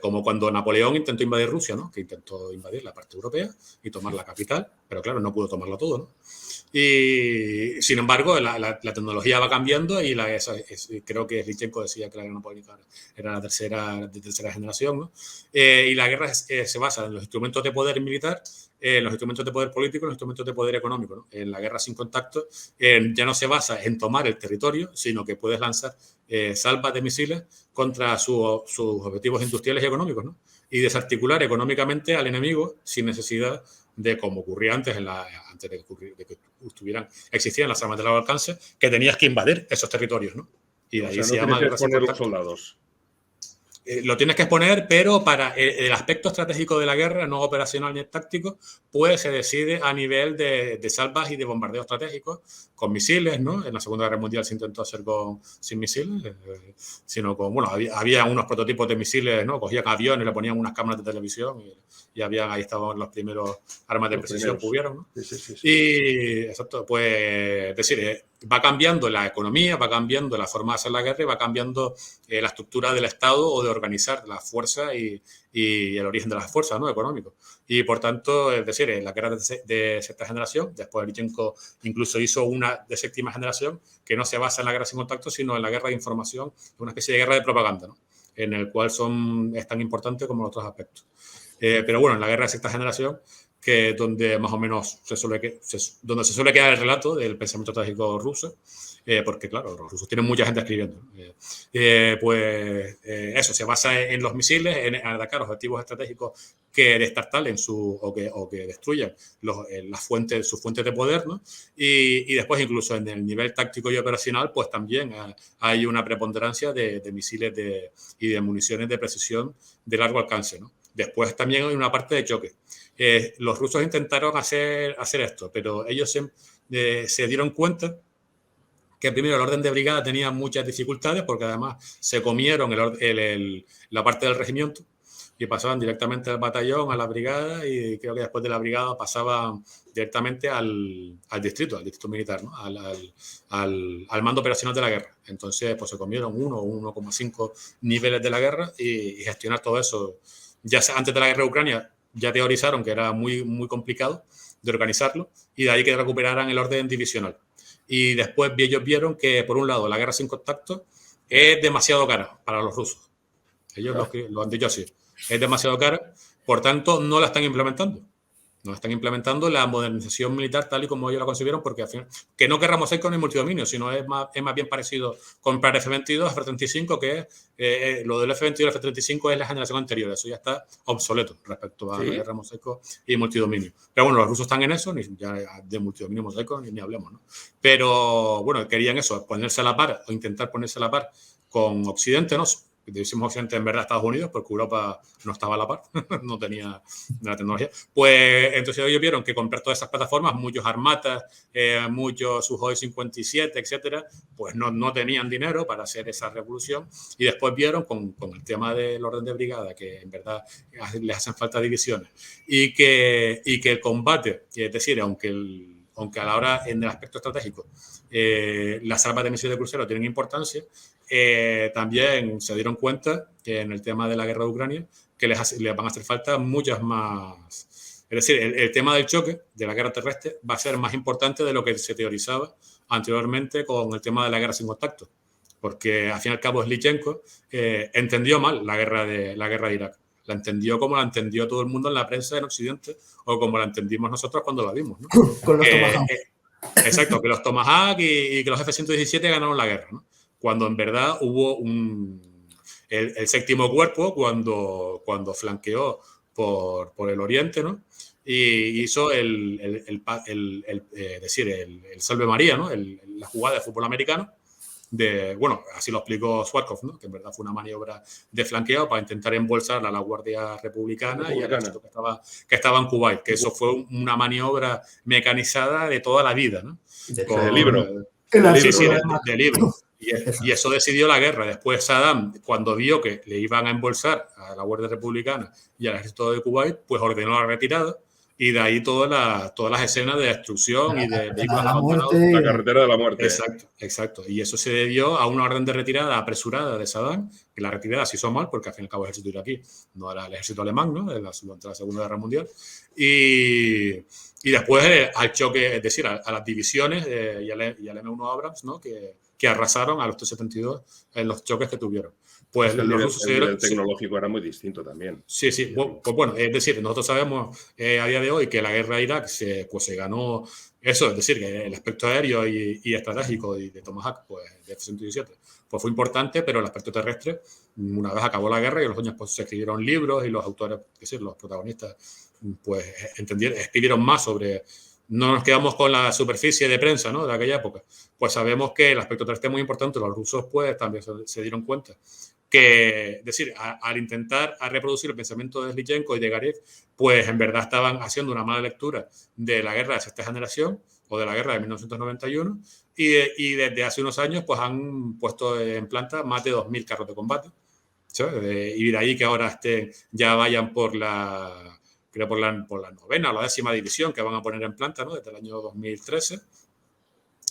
Como cuando Napoleón intentó invadir Rusia, ¿no?, que intentó invadir la parte europea y tomar la capital, pero claro, no pudo tomarlo todo, ¿no? Y sin embargo, la tecnología va cambiando y creo que Slichenko decía que la guerra napoleónica era de tercera generación, ¿no? Y la guerra se basa en los instrumentos de poder militar, en los instrumentos de poder político, en los instrumentos de poder económico, ¿no? En la guerra sin contacto ya no se basa en tomar el territorio, sino que puedes lanzar salvas de misiles contra sus objetivos industriales y económicos, ¿no? Y desarticular económicamente al enemigo sin necesidad de, como ocurría antes de que existieran las armas de largo alcance, que tenías que invadir esos territorios, ¿no? Y de ahí se llama guerra sin contacto. Los soldados. Lo tienes que exponer, pero para el aspecto estratégico de la guerra, no operacional ni táctico, pues se decide a nivel de salvas y de bombardeo estratégicos con misiles, ¿no? En la Segunda Guerra Mundial se intentó hacer sin misiles, sino con, bueno, había unos prototipos de misiles, ¿no? Cogían aviones, le ponían unas cámaras de televisión y ahí estaban los primeros armas de precisión que hubieron, ¿no? Sí. Y, exacto, pues, es decir, va cambiando la economía, va cambiando la forma de hacer la guerra y va cambiando la estructura del Estado o de organizar las fuerzas y el origen de las fuerzas, ¿no?, económico. Y por tanto, es decir, la guerra de sexta generación, después Slichenko incluso hizo una de séptima generación que no se basa en la guerra sin contacto, sino en la guerra de información, una especie de guerra de propaganda, ¿no?, en el cual es tan importante como los otros aspectos. Pero bueno, en la guerra de sexta generación, que es donde más o menos donde se suele quedar el relato del pensamiento estratégico ruso, porque claro, los rusos tienen mucha gente escribiendo. Eso se basa en los misiles, en atacar objetivos estratégicos que destartalen o que destruyan sus fuentes de poder, ¿no? Y después incluso en el nivel táctico y operacional, pues también hay una preponderancia de misiles y de municiones de precisión de largo alcance, ¿no? Después también hay una parte de choque. Los rusos intentaron hacer esto, pero ellos se dieron cuenta que primero el orden de brigada tenía muchas dificultades porque además se comieron la parte del regimiento y pasaban directamente al batallón, a la brigada, y creo que después de la brigada pasaban directamente al distrito militar, ¿no? al mando operacional de la guerra. Entonces, pues se comieron 1 o 1,5 niveles de la guerra y gestionar todo eso. Ya antes de la guerra de Ucrania ya teorizaron que era muy, muy complicado de organizarlo y de ahí que recuperaran el orden divisional. Y después ellos vieron que, por un lado, la guerra sin contacto es demasiado cara para los rusos. Ellos lo han dicho así. Es demasiado cara, por tanto, no la están implementando. No están implementando la modernización militar tal y como ellos la concibieron, porque al final, que no querramos ser con el multidominio, sino es más bien parecido comprar F-22, F-35, que es lo del F-22 y el F-35 es la generación anterior. Eso ya está obsoleto respecto a la guerra mosaico y multidominio. Pero bueno, los rusos están en eso, ya de multidominio mosaico ni hablemos, ¿no? Pero bueno, querían eso, ponerse a la par o intentar ponerse a la par con Occidente, ¿no? Decimos Occidente, en verdad Estados Unidos, porque Europa no estaba a la par, no tenía la tecnología. Pues entonces ellos vieron que comprar todas esas plataformas, muchos Armatas, muchos Sukhoi 57, etcétera, pues no tenían dinero para hacer esa revolución. Y después vieron con el tema del orden de brigada, que en verdad les hacen falta divisiones, y que el combate, es decir, aunque a la hora, en el aspecto estratégico, las armas de misiles de crucero tienen importancia, también se dieron cuenta que en el tema de la guerra de Ucrania que les van a hacer falta muchas más. Es decir, el tema del choque de la guerra terrestre va a ser más importante de lo que se teorizaba anteriormente con el tema de la guerra sin contacto, porque al fin y al cabo Slichenko entendió mal la guerra de Irak. La entendió como la entendió todo el mundo en la prensa en Occidente o como la entendimos nosotros cuando la vimos, ¿no? Con los Tomahawk. Exacto, que los Tomahawk y que los F-117 ganaron la guerra, ¿no? Cuando en verdad hubo el séptimo cuerpo cuando flanqueó por el oriente, ¿no? Y hizo el Salve María, ¿no? La jugada de fútbol americano. Bueno, así lo explicó Swarkov, ¿no? Que en verdad fue una maniobra de flanqueo para intentar embolsar a la Guardia Republicana y al ejército que estaba en Kuwait, que eso fue una maniobra mecanizada de toda la vida, ¿no? De libro. Sí, de libro. Y eso decidió la guerra. Después Saddam, cuando vio que le iban a embolsar a la Guardia Republicana y al ejército de Kuwait, pues ordenó la retirada. Y de ahí todas las escenas de destrucción y de vehículos abandonados. La carretera de la muerte. Exacto. Y eso se debió a una orden de retirada apresurada de Saddam, que la retirada se hizo mal, porque al fin y al cabo el ejército iraquí no era el ejército alemán, ¿no? Durante la Segunda Guerra Mundial. Y después al choque, es decir, a las divisiones y al M1 Abrams, ¿no? Que arrasaron a los T-72 en los choques que tuvieron. Pues el nivel tecnológico era muy distinto también. Sí. Pues bueno, es decir, nosotros sabemos a día de hoy que la guerra de Irak se ganó eso, es decir, que el aspecto aéreo y estratégico de Tomahawk, pues de F-117, pues fue importante, pero el aspecto terrestre, una vez acabó la guerra y los años pues se escribieron libros y los autores, es decir, los protagonistas, pues escribieron más sobre. No nos quedamos con la superficie de prensa, ¿no? De aquella época. Pues sabemos que el aspecto terrestre es muy importante. Los rusos pues también se dieron cuenta que, es decir, al intentar reproducir el pensamiento de Slichenko y de Gareev, pues en verdad estaban haciendo una mala lectura de la guerra de sexta generación o de la guerra de 1991 y desde hace unos años pues han puesto en planta más de 2.000 carros de combate, ¿sabes? Y de ahí que ahora ya vayan por la novena o la 10ª división que van a poner en planta, ¿no? Desde el año 2013.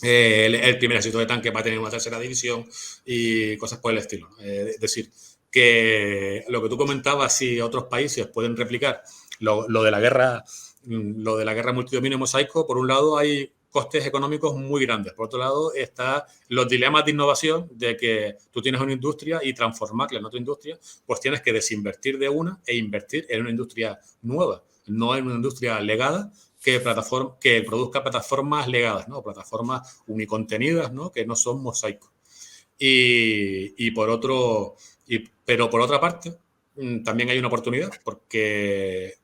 El primer ejército de tanque va a tener una 3ª división y cosas por el estilo. Es decir, que lo que tú comentabas, si otros países pueden replicar lo de la guerra multidominio mosaico, por un lado hay costes económicos muy grandes. Por otro lado, están los dilemas de innovación de que tú tienes una industria y transformarla en otra industria, pues tienes que desinvertir de una e invertir en una industria nueva, no en una industria legada que produzca plataformas legadas, ¿no? Plataformas unicontenidas, ¿no? Que no son mosaicos. Pero por otra parte, también hay una oportunidad porque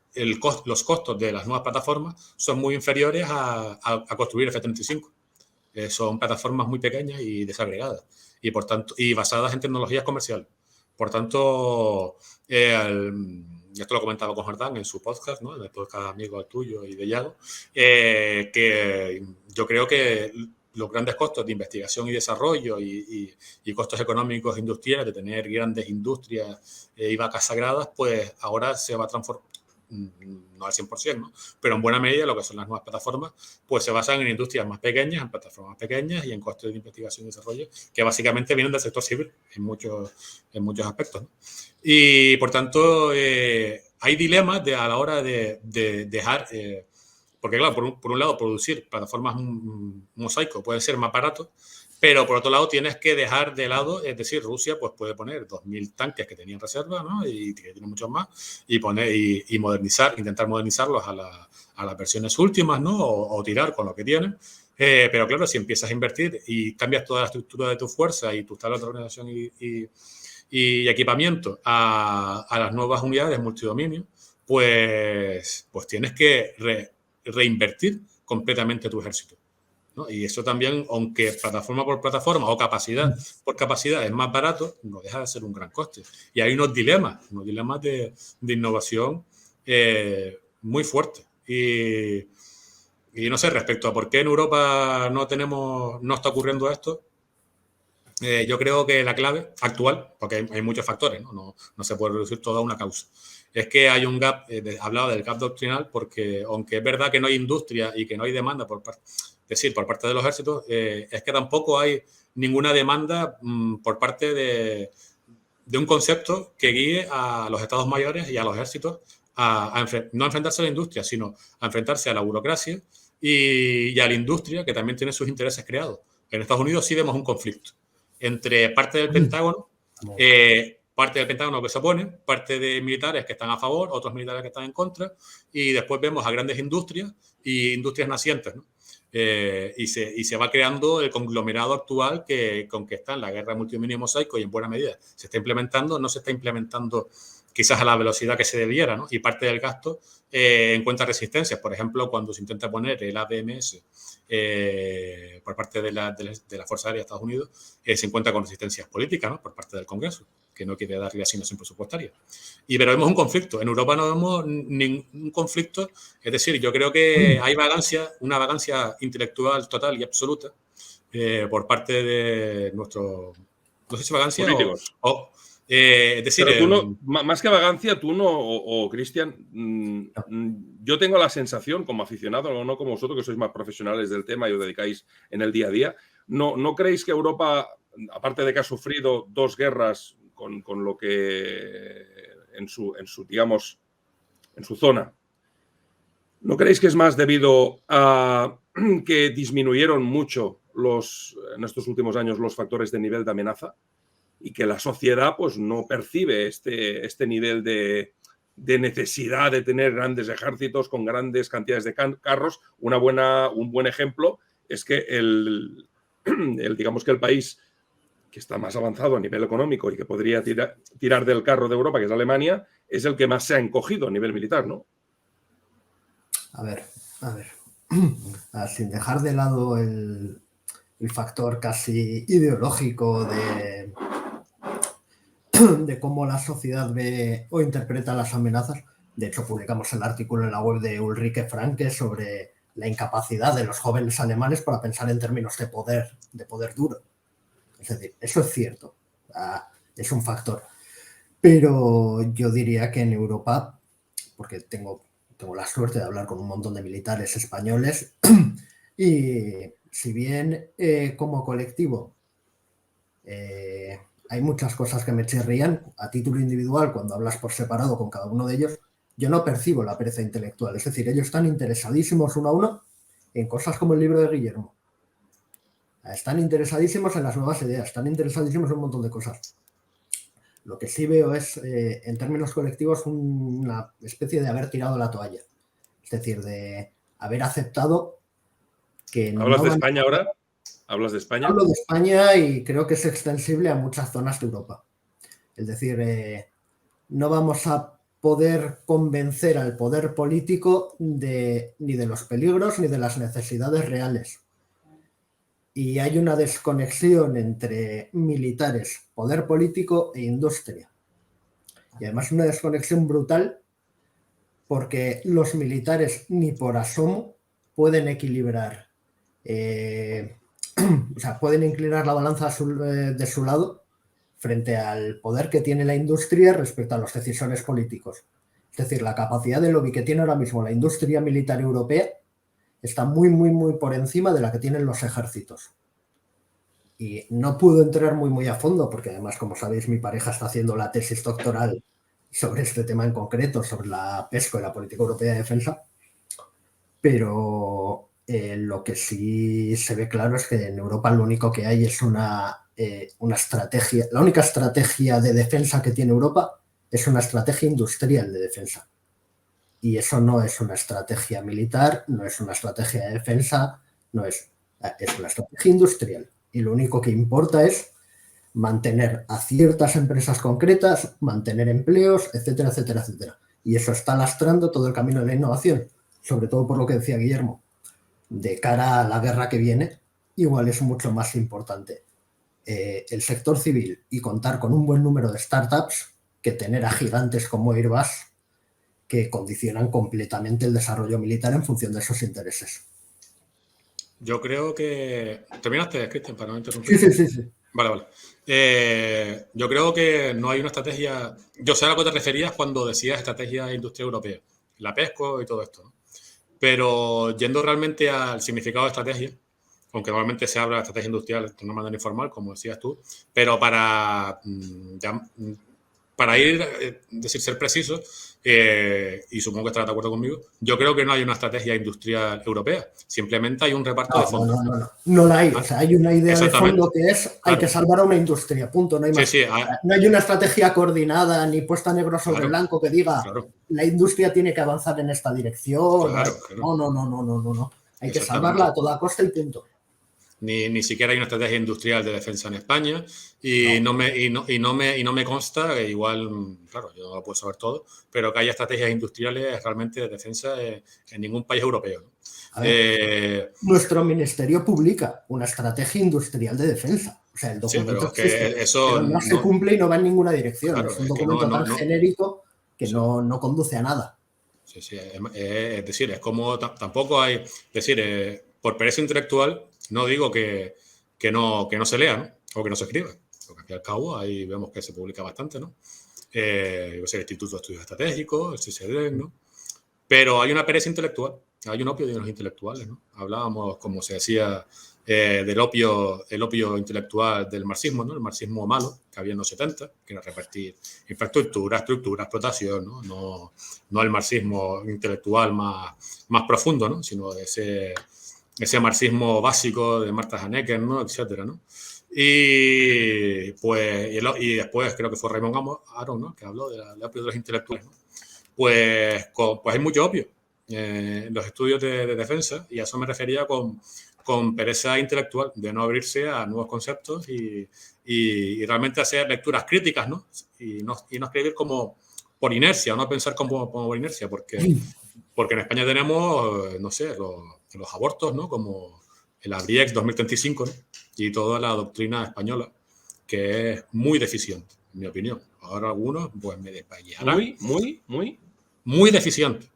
los costos de las nuevas plataformas son muy inferiores a construir F-35. Son plataformas muy pequeñas y desagregadas y basadas en tecnologías comerciales. Por tanto, y esto lo comentaba con Jordán en su podcast, ¿no? En el podcast amigo tuyo y de Yago, que yo creo que los grandes costos de investigación y desarrollo y costos económicos industriales de tener grandes industrias y vacas sagradas, pues ahora se va a transformar, no al 100%, ¿no? Pero en buena medida lo que son las nuevas plataformas, pues se basan en industrias más pequeñas, en plataformas pequeñas y en costes de investigación y desarrollo que básicamente vienen del sector civil en muchos aspectos, ¿no? Y por tanto, hay dilemas a la hora de dejar, porque claro, por un lado producir plataformas mosaico puede ser más barato, pero por otro lado tienes que dejar de lado, es decir, Rusia pues puede poner 2.000 tanques que tenía en reserva, ¿no? Y que tiene muchos más, y intentar modernizarlos a las versiones últimas, ¿no? O tirar con lo que tienen. Pero claro, si empiezas a invertir y cambias toda la estructura de tu fuerza y tu tabla de organización y equipamiento a las nuevas unidades multidominio, pues tienes que reinvertir completamente tu ejército, ¿no? Y eso también, aunque plataforma por plataforma o capacidad por capacidad es más barato, no deja de ser un gran coste. Y hay unos dilemas de innovación muy fuertes. Y no sé, respecto a por qué en Europa no está ocurriendo esto, yo creo que la clave actual, porque hay muchos factores, ¿no? No se puede reducir todo a una causa, es que hay un gap, hablaba del gap doctrinal, porque aunque es verdad que no hay industria y que no hay demanda por parte de los ejércitos, es que tampoco hay ninguna demanda por parte de un concepto que guíe a los estados mayores y a los ejércitos no a enfrentarse a la industria, sino a enfrentarse a la burocracia y a la industria, que también tiene sus intereses creados. En Estados Unidos sí vemos un conflicto entre parte del Pentágono, que se opone, parte de militares que están a favor, otros militares que están en contra, y después vemos a grandes industrias y industrias nacientes, ¿no? Y se va creando el conglomerado actual con que está en la guerra multidominio mosaico y en buena medida se está implementando, no se está implementando quizás a la velocidad que se debiera, ¿no? Y parte del gasto encuentra resistencias. Por ejemplo, cuando se intenta poner el ABMS por parte de la Fuerza Aérea de Estados Unidos, se encuentra con resistencias políticas, ¿no? Por parte del Congreso, que no quiere darle asignación presupuestaria. Pero vemos un conflicto. En Europa no vemos ningún conflicto. Es decir, yo creo que hay una vagancia intelectual total y absoluta por parte de nuestro... No sé si vagancia políticos. es decir, pero tú no, más que vagancia, tú no, o Cristian, yo tengo la sensación, como aficionado, no como vosotros, que sois más profesionales del tema y os dedicáis en el día a día, ¿no creéis que Europa, aparte de que ha sufrido 2 guerras con lo que en su zona, ¿no creéis que es más debido a que disminuyeron mucho en estos últimos años los factores de nivel de amenaza? Y que la sociedad pues no percibe este nivel de necesidad de tener grandes ejércitos con grandes cantidades de carros. Un buen ejemplo es que digamos que el país que está más avanzado a nivel económico y que podría tirar del carro de Europa, que es Alemania, es el que más se ha encogido a nivel militar, ¿no? A ver. Sin dejar de lado el factor casi ideológico de cómo la sociedad ve o interpreta las amenazas. De hecho, publicamos el artículo en la web de Ulrike Franke sobre la incapacidad de los jóvenes alemanes para pensar en términos de poder duro. Es decir, eso es cierto, es un factor. Pero yo diría que en Europa, porque tengo la suerte de hablar con un montón de militares españoles, y si bien como colectivo hay muchas cosas que me chirrían, a título individual, cuando hablas por separado con cada uno de ellos, yo no percibo la pereza intelectual. Es decir, ellos están interesadísimos uno a uno en cosas como el libro de Guillermo. Están interesadísimos en las nuevas ideas, están interesadísimos en un montón de cosas. Lo que sí veo es, en términos colectivos, una especie de haber tirado la toalla. Es decir, de haber aceptado que... ¿Hablas de España ahora? ¿Hablas de España? Hablo de España y creo que es extensible a muchas zonas de Europa. Es decir, no vamos a poder convencer al poder político ni de los peligros ni de las necesidades reales. Y hay una desconexión entre militares, poder político e industria. Y además una desconexión brutal porque los militares ni por asomo pueden equilibrar, o sea, pueden inclinar la balanza de su lado frente al poder que tiene la industria respecto a los decisores políticos. Es decir, la capacidad de lobby que tiene ahora mismo la industria militar europea está muy, muy, muy por encima de la que tienen los ejércitos. Y no puedo entrar muy, muy a fondo, porque además, como sabéis, mi pareja está haciendo la tesis doctoral sobre este tema en concreto, sobre la PESCO y la política europea de defensa, pero lo que sí se ve claro es que en Europa lo único que hay es una estrategia, la única estrategia de defensa que tiene Europa es una estrategia industrial de defensa. Y eso no es una estrategia militar, no es una estrategia de defensa, es una estrategia industrial. Y lo único que importa es mantener a ciertas empresas concretas, mantener empleos, etcétera, etcétera, etcétera. Y eso está lastrando todo el camino de la innovación, sobre todo por lo que decía Guillermo. De cara a la guerra que viene, igual es mucho más importante el sector civil y contar con un buen número de startups que tener a gigantes como Airbus que condicionan completamente el desarrollo militar en función de esos intereses. Yo creo que... ¿Terminaste, Cristian, para no interrumpir? Sí. Vale. Yo creo que no hay una estrategia... Yo sé a lo que te referías cuando decías estrategia industrial europea, la PESCO y todo esto, ¿no? Pero yendo realmente al significado de estrategia, aunque normalmente se habla de estrategia industrial de una manera informal, como decías tú, pero para ir, ser preciso, y supongo que estarás de acuerdo conmigo, yo creo que no hay una estrategia industrial europea, simplemente hay un reparto de fondos. No la hay, o sea, hay una idea de fondo que es hay que salvar a una industria, punto, no hay más. No hay una estrategia coordinada ni puesta negro sobre blanco que diga la industria tiene que avanzar en esta dirección. No. Hay que salvarla a toda costa y punto. Ni siquiera hay una estrategia industrial de defensa en España y no me consta, que igual, claro, yo no lo puedo saber todo, pero que haya estrategias industriales realmente de defensa en ningún país europeo, ¿no? Nuestro ministerio publica una estrategia industrial de defensa. O sea, el documento existe, pero no se cumple y no va en ninguna dirección. Claro, es un documento tan genérico que no conduce a nada. Sí, es decir, es como tampoco hay, es decir, por pereza intelectual no digo que no se lea, ¿no? O que no se escriba, porque al fin y al cabo ahí vemos que se publica bastante, ¿no? El Instituto de Estudios Estratégicos, el CSIC, ¿no? Pero hay una pereza intelectual, hay un opio de los intelectuales, ¿no? Hablábamos, como se decía, el opio intelectual del marxismo, ¿no? El marxismo malo que había en los 70, que era repartir infraestructura, estructura, explotación, ¿no? No el marxismo intelectual más profundo, ¿no? Sino ese marxismo básico de Marta Hanecker, ¿no? Etcétera, ¿no? Y después creo que fue Raymond Aron, ¿no? Que habló del opio de los intelectuales, ¿no? Pues hay mucho opio en los estudios de defensa, y a eso me refería con pereza intelectual, de no abrirse a nuevos conceptos y realmente hacer lecturas críticas, ¿no? Y no escribir como por inercia, o no pensar como por inercia, porque en España tenemos, no sé, los abortos, ¿no? Como el ABRIEX 2035, ¿no? Y toda la doctrina española, que es muy deficiente, en mi opinión. Ahora algunos, pues me despallarán. Muy deficiente,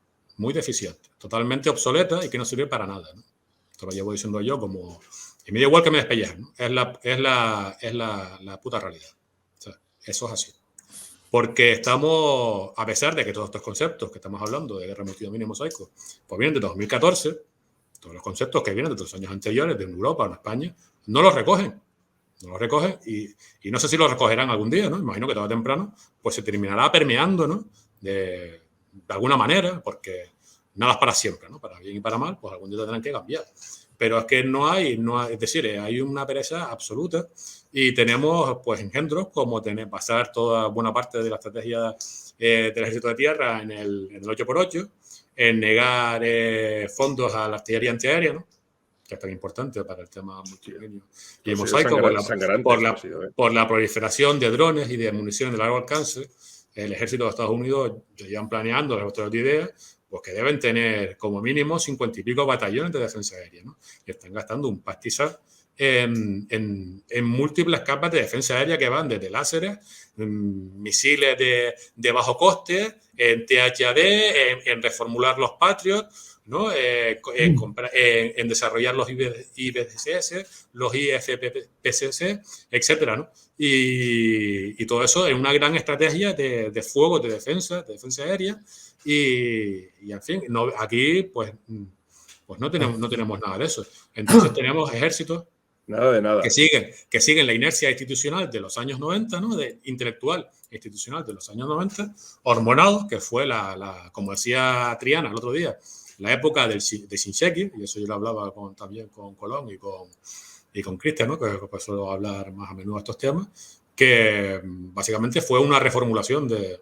totalmente obsoleta y que no sirve para nada, ¿no? Esto lo llevo diciendo yo como... Y me da igual que me despellejen, ¿no? Es la puta realidad. O sea, eso es así. Porque estamos, a pesar de que todos estos conceptos que estamos hablando de guerra multidominio y mosaico, pues vienen de 2014, todos los conceptos que vienen de los años anteriores, de Europa o en España, no los recogen. Y no sé si los recogerán algún día, ¿no? Imagino que tarde o temprano pues se terminará permeando, ¿no? De alguna manera, porque nada es para siempre, ¿no? Para bien y para mal, pues algún día tendrán que cambiar. Pero es que no hay, es decir, hay una pereza absoluta y tenemos pues engendros como pasar toda buena parte de la estrategia del ejército de tierra en el 8x8, en negar fondos a la artillería antiaérea, ¿no? Que es tan importante para el tema multidominio y mosaico, por la proliferación de drones y de municiones de largo alcance. El ejército de Estados Unidos ya llevan planeando las otras ideas, pues que deben tener como mínimo 50 y pico batallones de defensa aérea, ¿no? Y están gastando un pastizal en múltiples capas de defensa aérea que van desde láseres, misiles de bajo coste, en THAD, en reformular los Patriot, ¿no? En desarrollar los IBCS, los IFPCC, etcétera, ¿no? Y todo eso en una gran estrategia de fuego, de defensa aérea. Y en fin, aquí pues no tenemos nada de eso. Entonces tenemos ejércitos Nada de nada. que siguen la inercia institucional de los años 90, ¿no? Intelectual e institucional de los años 90, hormonados, que fue como decía Triana el otro día, la época de Shinseki, y eso yo lo hablaba también con Colón y con Cristian, ¿no? Que suelo hablar más a menudo de estos temas, que básicamente fue una reformulación de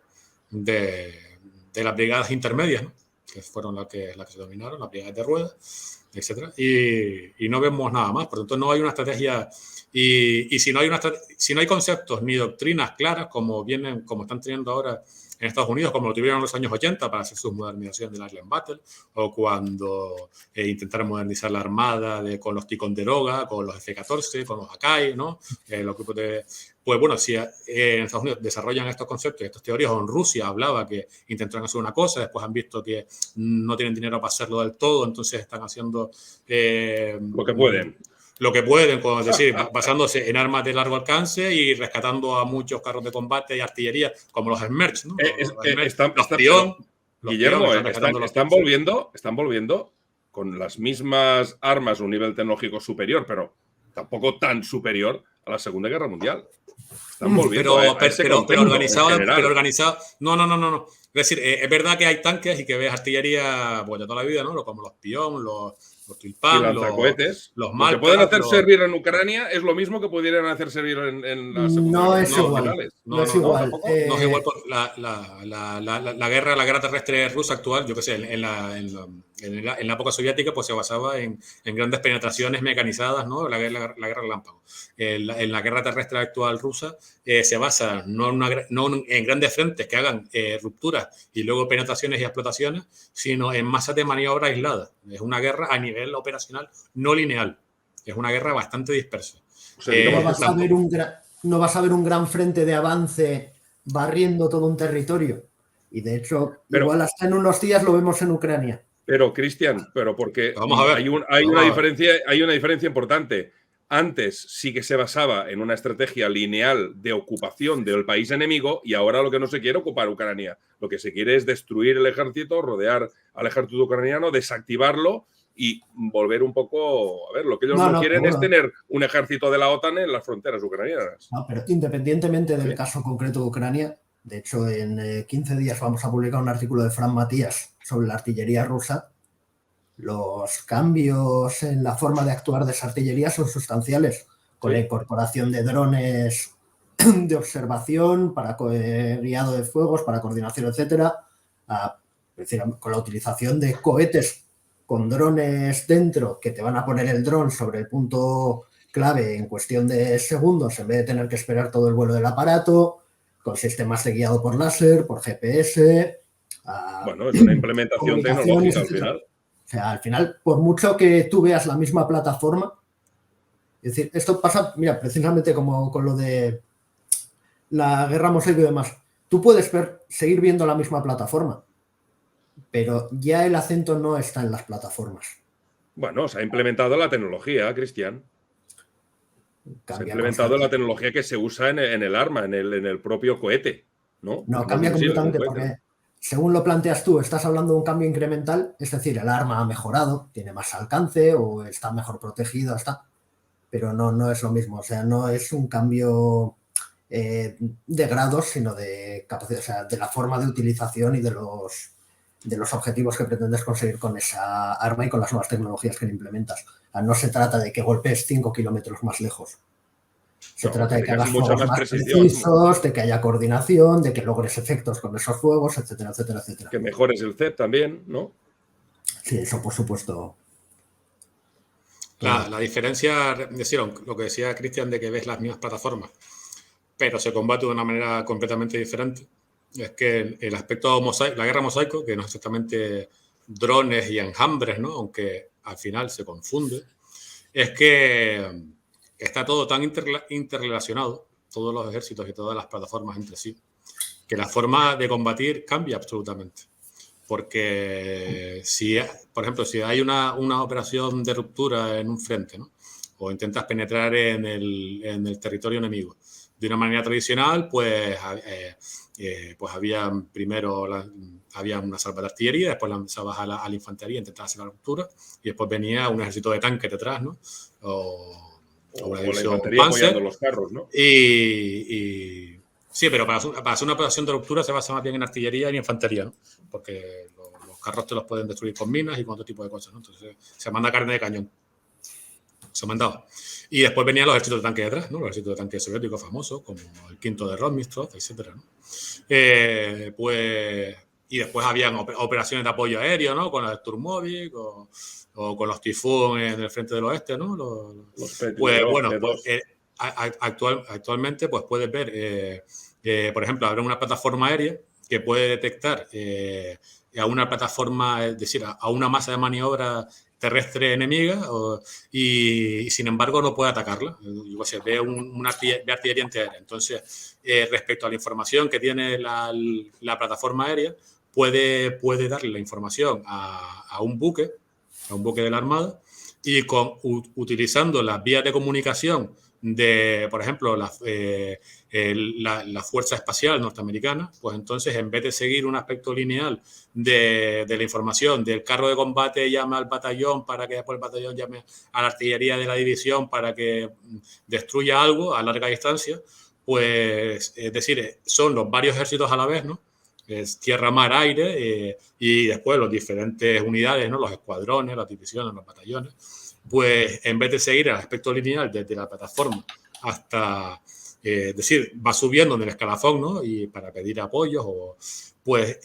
las brigadas intermedias, ¿no? Que fueron las que se dominaron, las brigadas de ruedas, etcétera, y no vemos nada más. Por lo tanto, no hay una estrategia, y si no hay conceptos ni doctrinas claras como están teniendo ahora en Estados Unidos, como lo tuvieron en los años 80 para hacer su modernización del Island Battle, o cuando intentaron modernizar la armada con los Ticonderoga, con los F-14, con los Akai, ¿no? Los grupos pues bueno, si en Estados Unidos desarrollan estos conceptos, estas teorías, o en Rusia hablaba que intentaron hacer una cosa, después han visto que no tienen dinero para hacerlo del todo, entonces están haciendo lo que pueden. Lo que pueden, como es decir, basándose en armas de largo alcance y rescatando a muchos carros de combate y artillería, como los Smerch, ¿no? Guillermo, están volviendo con las mismas armas a un nivel tecnológico superior, pero tampoco tan superior a la Segunda Guerra Mundial. Están volviendo pero organizado. No. Es decir, es verdad que hay tanques y que ves artillería pues, de toda la vida, ¿no? Como los Pion, los Tulpan, lanzacohetes. los Malta. Lo que pueden hacer servir en Ucrania es lo mismo que pudieran hacer servir en la Segunda Guerra Mundial. No es igual. No es igual. La guerra terrestre rusa actual, yo qué sé, en la época soviética pues se basaba en grandes penetraciones mecanizadas, ¿no? La guerra relámpago. En la guerra terrestre actual rusa se basa no en grandes frentes que hagan rupturas y luego penetraciones y explotaciones, sino en masas de maniobra aisladas. Es una guerra a nivel operacional no lineal. Es una guerra bastante dispersa. O sea, no vas a ver un gran frente de avance barriendo todo un territorio. Y de hecho, igual hasta en unos días lo vemos en Ucrania. Pero, Cristian, porque hay una diferencia importante. Antes sí que se basaba en una estrategia lineal de ocupación del país enemigo y ahora lo que no se quiere es ocupar Ucrania. Lo que se quiere es destruir el ejército, rodear al ejército ucraniano, desactivarlo y volver un poco... A ver, lo que ellos no quieren es tener un ejército de la OTAN en las fronteras ucranianas. No, pero independientemente del caso concreto de Ucrania, de hecho, en 15 días vamos a publicar un artículo de Fran Matías sobre la artillería rusa. Los cambios en la forma de actuar de esa artillería son sustanciales, con la incorporación de drones de observación para guiado de fuegos, para coordinación, etcétera, es decir, con la utilización de cohetes con drones dentro que te van a poner el dron sobre el punto clave en cuestión de segundos en vez de tener que esperar todo el vuelo del aparato, con sistemas de guiado por láser, por GPS. Bueno, es una implementación tecnológica al final. O sea, al final, por mucho que tú veas la misma plataforma, es decir, esto pasa, mira, precisamente como con lo de la guerra mosaico y demás. Tú puedes seguir viendo la misma plataforma, pero ya el acento no está en las plataformas. Bueno, se ha implementado la tecnología, Cristian. Se ha implementado la tecnología que se usa en el arma, en el propio cohete, ¿no? No, cambia completamente porque... Según lo planteas tú, estás hablando de un cambio incremental, es decir, el arma ha mejorado, tiene más alcance o está mejor protegido, pero no es lo mismo, o sea, no es un cambio de grados, sino de capacidad, o sea, de la forma de utilización y de los objetivos que pretendes conseguir con esa arma y con las nuevas tecnologías que le implementas. No se trata de que golpees 5 kilómetros más lejos. Se trata de que hagas fuegos más precisos, de que haya coordinación, de que logres efectos con esos fuegos, etcétera, etcétera, etcétera. Que mejores el CEP también, ¿no? Sí, eso por supuesto. La diferencia, lo que decía Cristian, de que ves las mismas plataformas, pero se combate de una manera completamente diferente, es que el aspecto mosaico, la guerra mosaico, que no es exactamente drones y enjambres, ¿no? Aunque al final se confunde, es que está todo tan interrelacionado, todos los ejércitos y todas las plataformas entre sí, que la forma de combatir cambia absolutamente. Porque, por ejemplo, si hay una operación de ruptura en un frente, ¿no? O intentas penetrar en el territorio enemigo de una manera tradicional, pues había primero había una salva de artillería, después lanzabas a la infantería, intentabas hacer la ruptura, y después venía un ejército de tanques detrás, ¿no? O una división Panzer, los carros, ¿no? Sí, pero para hacer una operación de ruptura se basa más bien en artillería y en infantería, ¿no? Porque los carros te los pueden destruir con minas y con otro tipo de cosas, ¿no? Entonces se manda carne de cañón. Se mandaba. Y después venían los ejércitos de tanque detrás, ¿no? Los ejércitos de tanque soviéticos famosos, como el quinto de Rosmistov, etcétera, ¿no? Y después habían operaciones de apoyo aéreo, ¿no? Con el Sturmovik o con los Tifón en el frente del oeste, ¿no? Actualmente pues puedes ver, por ejemplo, habrá una plataforma aérea que puede detectar a una plataforma, es decir, a una masa de maniobra terrestre enemiga y sin embargo no puede atacarla. Se ve una artillería antiaérea. Entonces, respecto a la información que tiene la plataforma aérea, puede darle la información a un buque de la Armada y utilizando las vías de comunicación de, por ejemplo, la Fuerza Espacial Norteamericana, pues entonces en vez de seguir un aspecto lineal de la información del carro de combate llame al batallón para que después el batallón llame a la artillería de la división para que destruya algo a larga distancia, pues es decir, son los varios ejércitos a la vez, ¿no? Es tierra, mar, aire y después las diferentes unidades, ¿no? Los escuadrones, las divisiones, los batallones, pues en vez de seguir el aspecto lineal desde la plataforma hasta, es decir, va subiendo en el escalafón, ¿no? Y para pedir apoyos, pues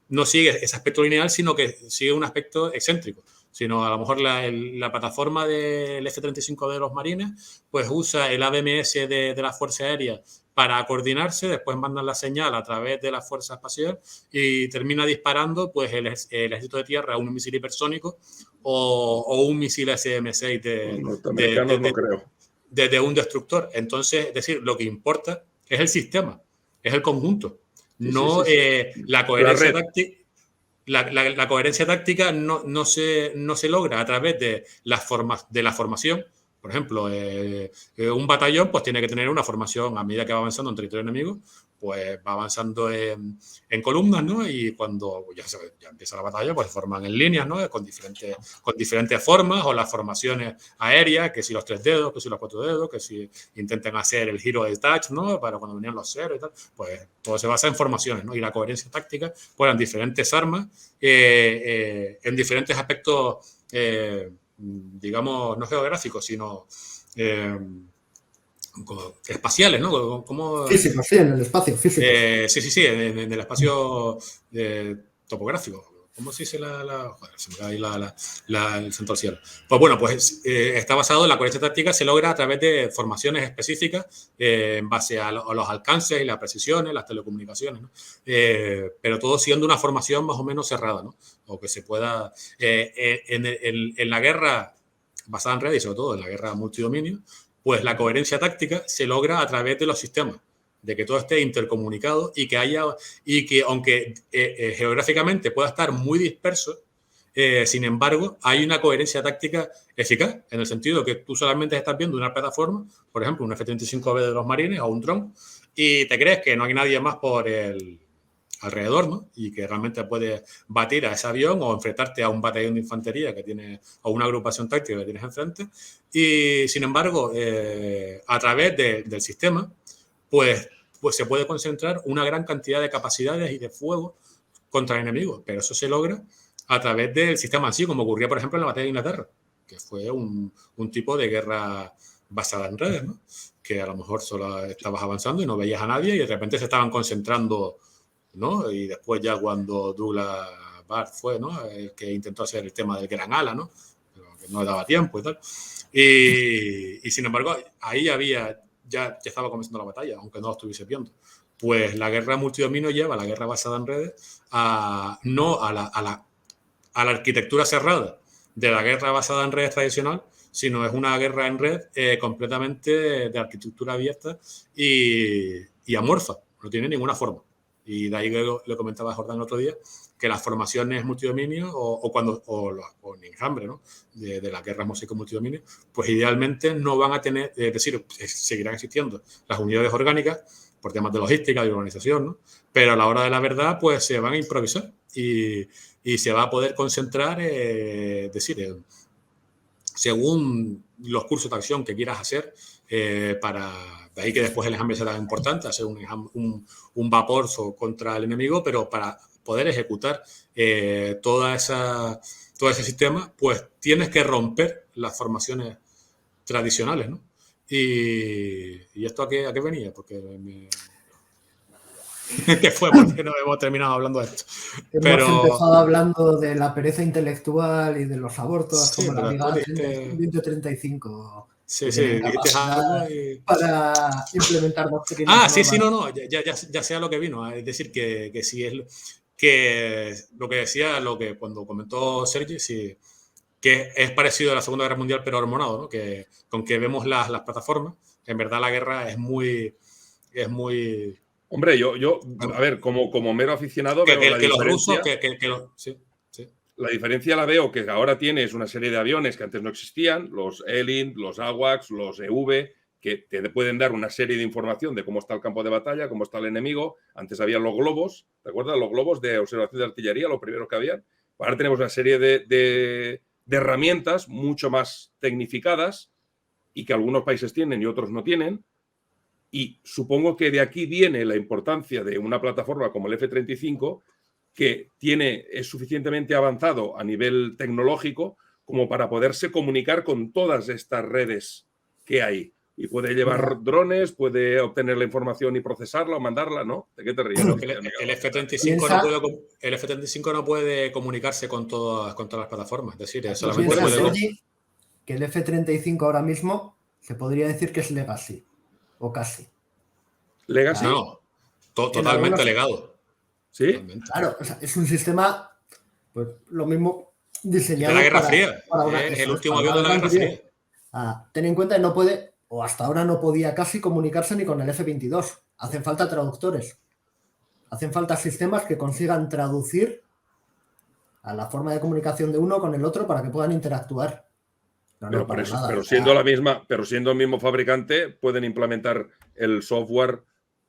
no sigue ese aspecto lineal, sino que sigue un aspecto excéntrico. Sino a lo mejor la plataforma del F-35 de los marines, pues usa el ABMS de la Fuerza Aérea para coordinarse, después mandan la señal a través de la Fuerza Espacial y termina disparando pues el ejército de tierra un misil hipersónico o un misil SM-6 de un destructor. Entonces, es decir, lo que importa es el sistema, es el conjunto, no la coherencia táctica. La coherencia táctica no se logra a través de la formación. Por ejemplo, un batallón pues tiene que tener una formación a medida que va avanzando en territorio enemigo, pues va avanzando en columnas, ¿no? Y cuando ya empieza la batalla, pues se forman en líneas, ¿no? Con diferentes formas, o las formaciones aéreas, que si los 3 dedos, que si los 4 dedos, que si intenten hacer el giro de touch, ¿no? Para cuando venían los 0 y tal, pues todo se basa en formaciones, ¿no? Y la coherencia táctica, pues en diferentes armas, en diferentes aspectos, digamos, no geográficos, sino espaciales, ¿no? Físicos, sí, en el espacio físico. Sí, en el espacio topográfico. ¿Cómo se dice joder, se me cae ahí el santo al cielo? Pues bueno, pues está basado en la coherencia táctica, se logra a través de formaciones específicas en base a los alcances y las precisiones, las telecomunicaciones, ¿no? Pero todo siendo una formación más o menos cerrada, ¿no? O que se pueda... en la guerra basada en redes y sobre todo en la guerra multidominio, pues la coherencia táctica se logra a través de los sistemas, de que todo esté intercomunicado y que aunque geográficamente pueda estar muy disperso, sin embargo, hay una coherencia táctica eficaz, en el sentido que tú solamente estás viendo una plataforma, por ejemplo, un F-35B de los marines o un dron, y te crees que no hay nadie más por el alrededor, ¿no? Y que realmente puedes batir a ese avión o enfrentarte a un batallón de infantería que tiene, o una agrupación táctica que tienes enfrente. Y sin embargo, a través del sistema, pues se puede concentrar una gran cantidad de capacidades y de fuego contra enemigos, pero eso se logra a través del sistema en sí, como ocurría, por ejemplo, en la batalla de Inglaterra, que fue un tipo de guerra basada en redes, ¿no? Que a lo mejor solo estabas avanzando y no veías a nadie y de repente se estaban concentrando, ¿no? Y después ya cuando Douglas Baird fue, ¿no? El que intentó hacer el tema del gran ala, ¿no? Pero que no daba tiempo y tal. Y sin embargo, ahí ya estaba comenzando la batalla, aunque no lo estuviese viendo. Pues la guerra multidominio lleva, la guerra basada en redes, no a la arquitectura cerrada de la guerra basada en redes tradicional, sino es una guerra en red completamente de arquitectura abierta y amorfa, no tiene ninguna forma. Y de ahí le comentaba a Jordán el otro día que las formaciones multidominio o en enjambre, ¿no? de las guerras mosaico multidominio, pues idealmente no van a tener, es decir, seguirán existiendo las unidades orgánicas por temas de logística, de organización, ¿no? Pero a la hora de la verdad, pues se van a improvisar y se va a poder concentrar, es decir, según los cursos de acción que quieras hacer, de ahí que después el enjambre será importante, hacer un vapor contra el enemigo, pero para poder ejecutar todo ese sistema, pues tienes que romper las formaciones tradicionales, ¿no? ¿Y esto a qué venía? Porque ¿qué fue? Porque no hemos terminado hablando de esto. Hemos empezado hablando de la pereza intelectual y de los abortos, sí, como la Liga 135. Sí, dijiste algo para implementar doctrinas. Sí, no, ya sé a lo que vino. Es decir, que sí es que lo que decía, cuando comentó Sergi, sí, que es parecido a la Segunda Guerra Mundial, pero hormonado, ¿no? Que con que vemos las plataformas, en verdad la guerra es muy Hombre, yo a ver, como mero aficionado, veo la los rusos, sí. La diferencia la veo que ahora tienes una serie de aviones que antes no existían, los ELINT, los AWACS, los EV, que te pueden dar una serie de información de cómo está el campo de batalla, cómo está el enemigo. Antes había los globos, ¿te acuerdas? Los globos de observación de artillería, los primeros que habían. Ahora tenemos una serie de herramientas mucho más tecnificadas y que algunos países tienen y otros no tienen. Y supongo que de aquí viene la importancia de una plataforma como el F-35, que es suficientemente avanzado a nivel tecnológico como para poderse comunicar con todas estas redes que hay. Y puede llevar drones, puede obtener la información y procesarla o mandarla, ¿no? ¿De qué te ríes? El F-35 no puede comunicarse con todas las plataformas. Es decir, solamente puede... que el F-35 ahora mismo se podría decir que es legacy, o casi. ¿Legacy? No, totalmente legado. ¿Sí? Totalmente. Claro, o sea, es un sistema, pues lo mismo diseñado de la Guerra Fría. Es el último avión de la Guerra Fría. Ten en cuenta que no puede, o hasta ahora no podía casi comunicarse ni con el F-22. Hacen falta traductores. Hacen falta sistemas que consigan traducir a la forma de comunicación de uno con el otro para que puedan interactuar. Pero siendo el mismo fabricante, pueden implementar el software,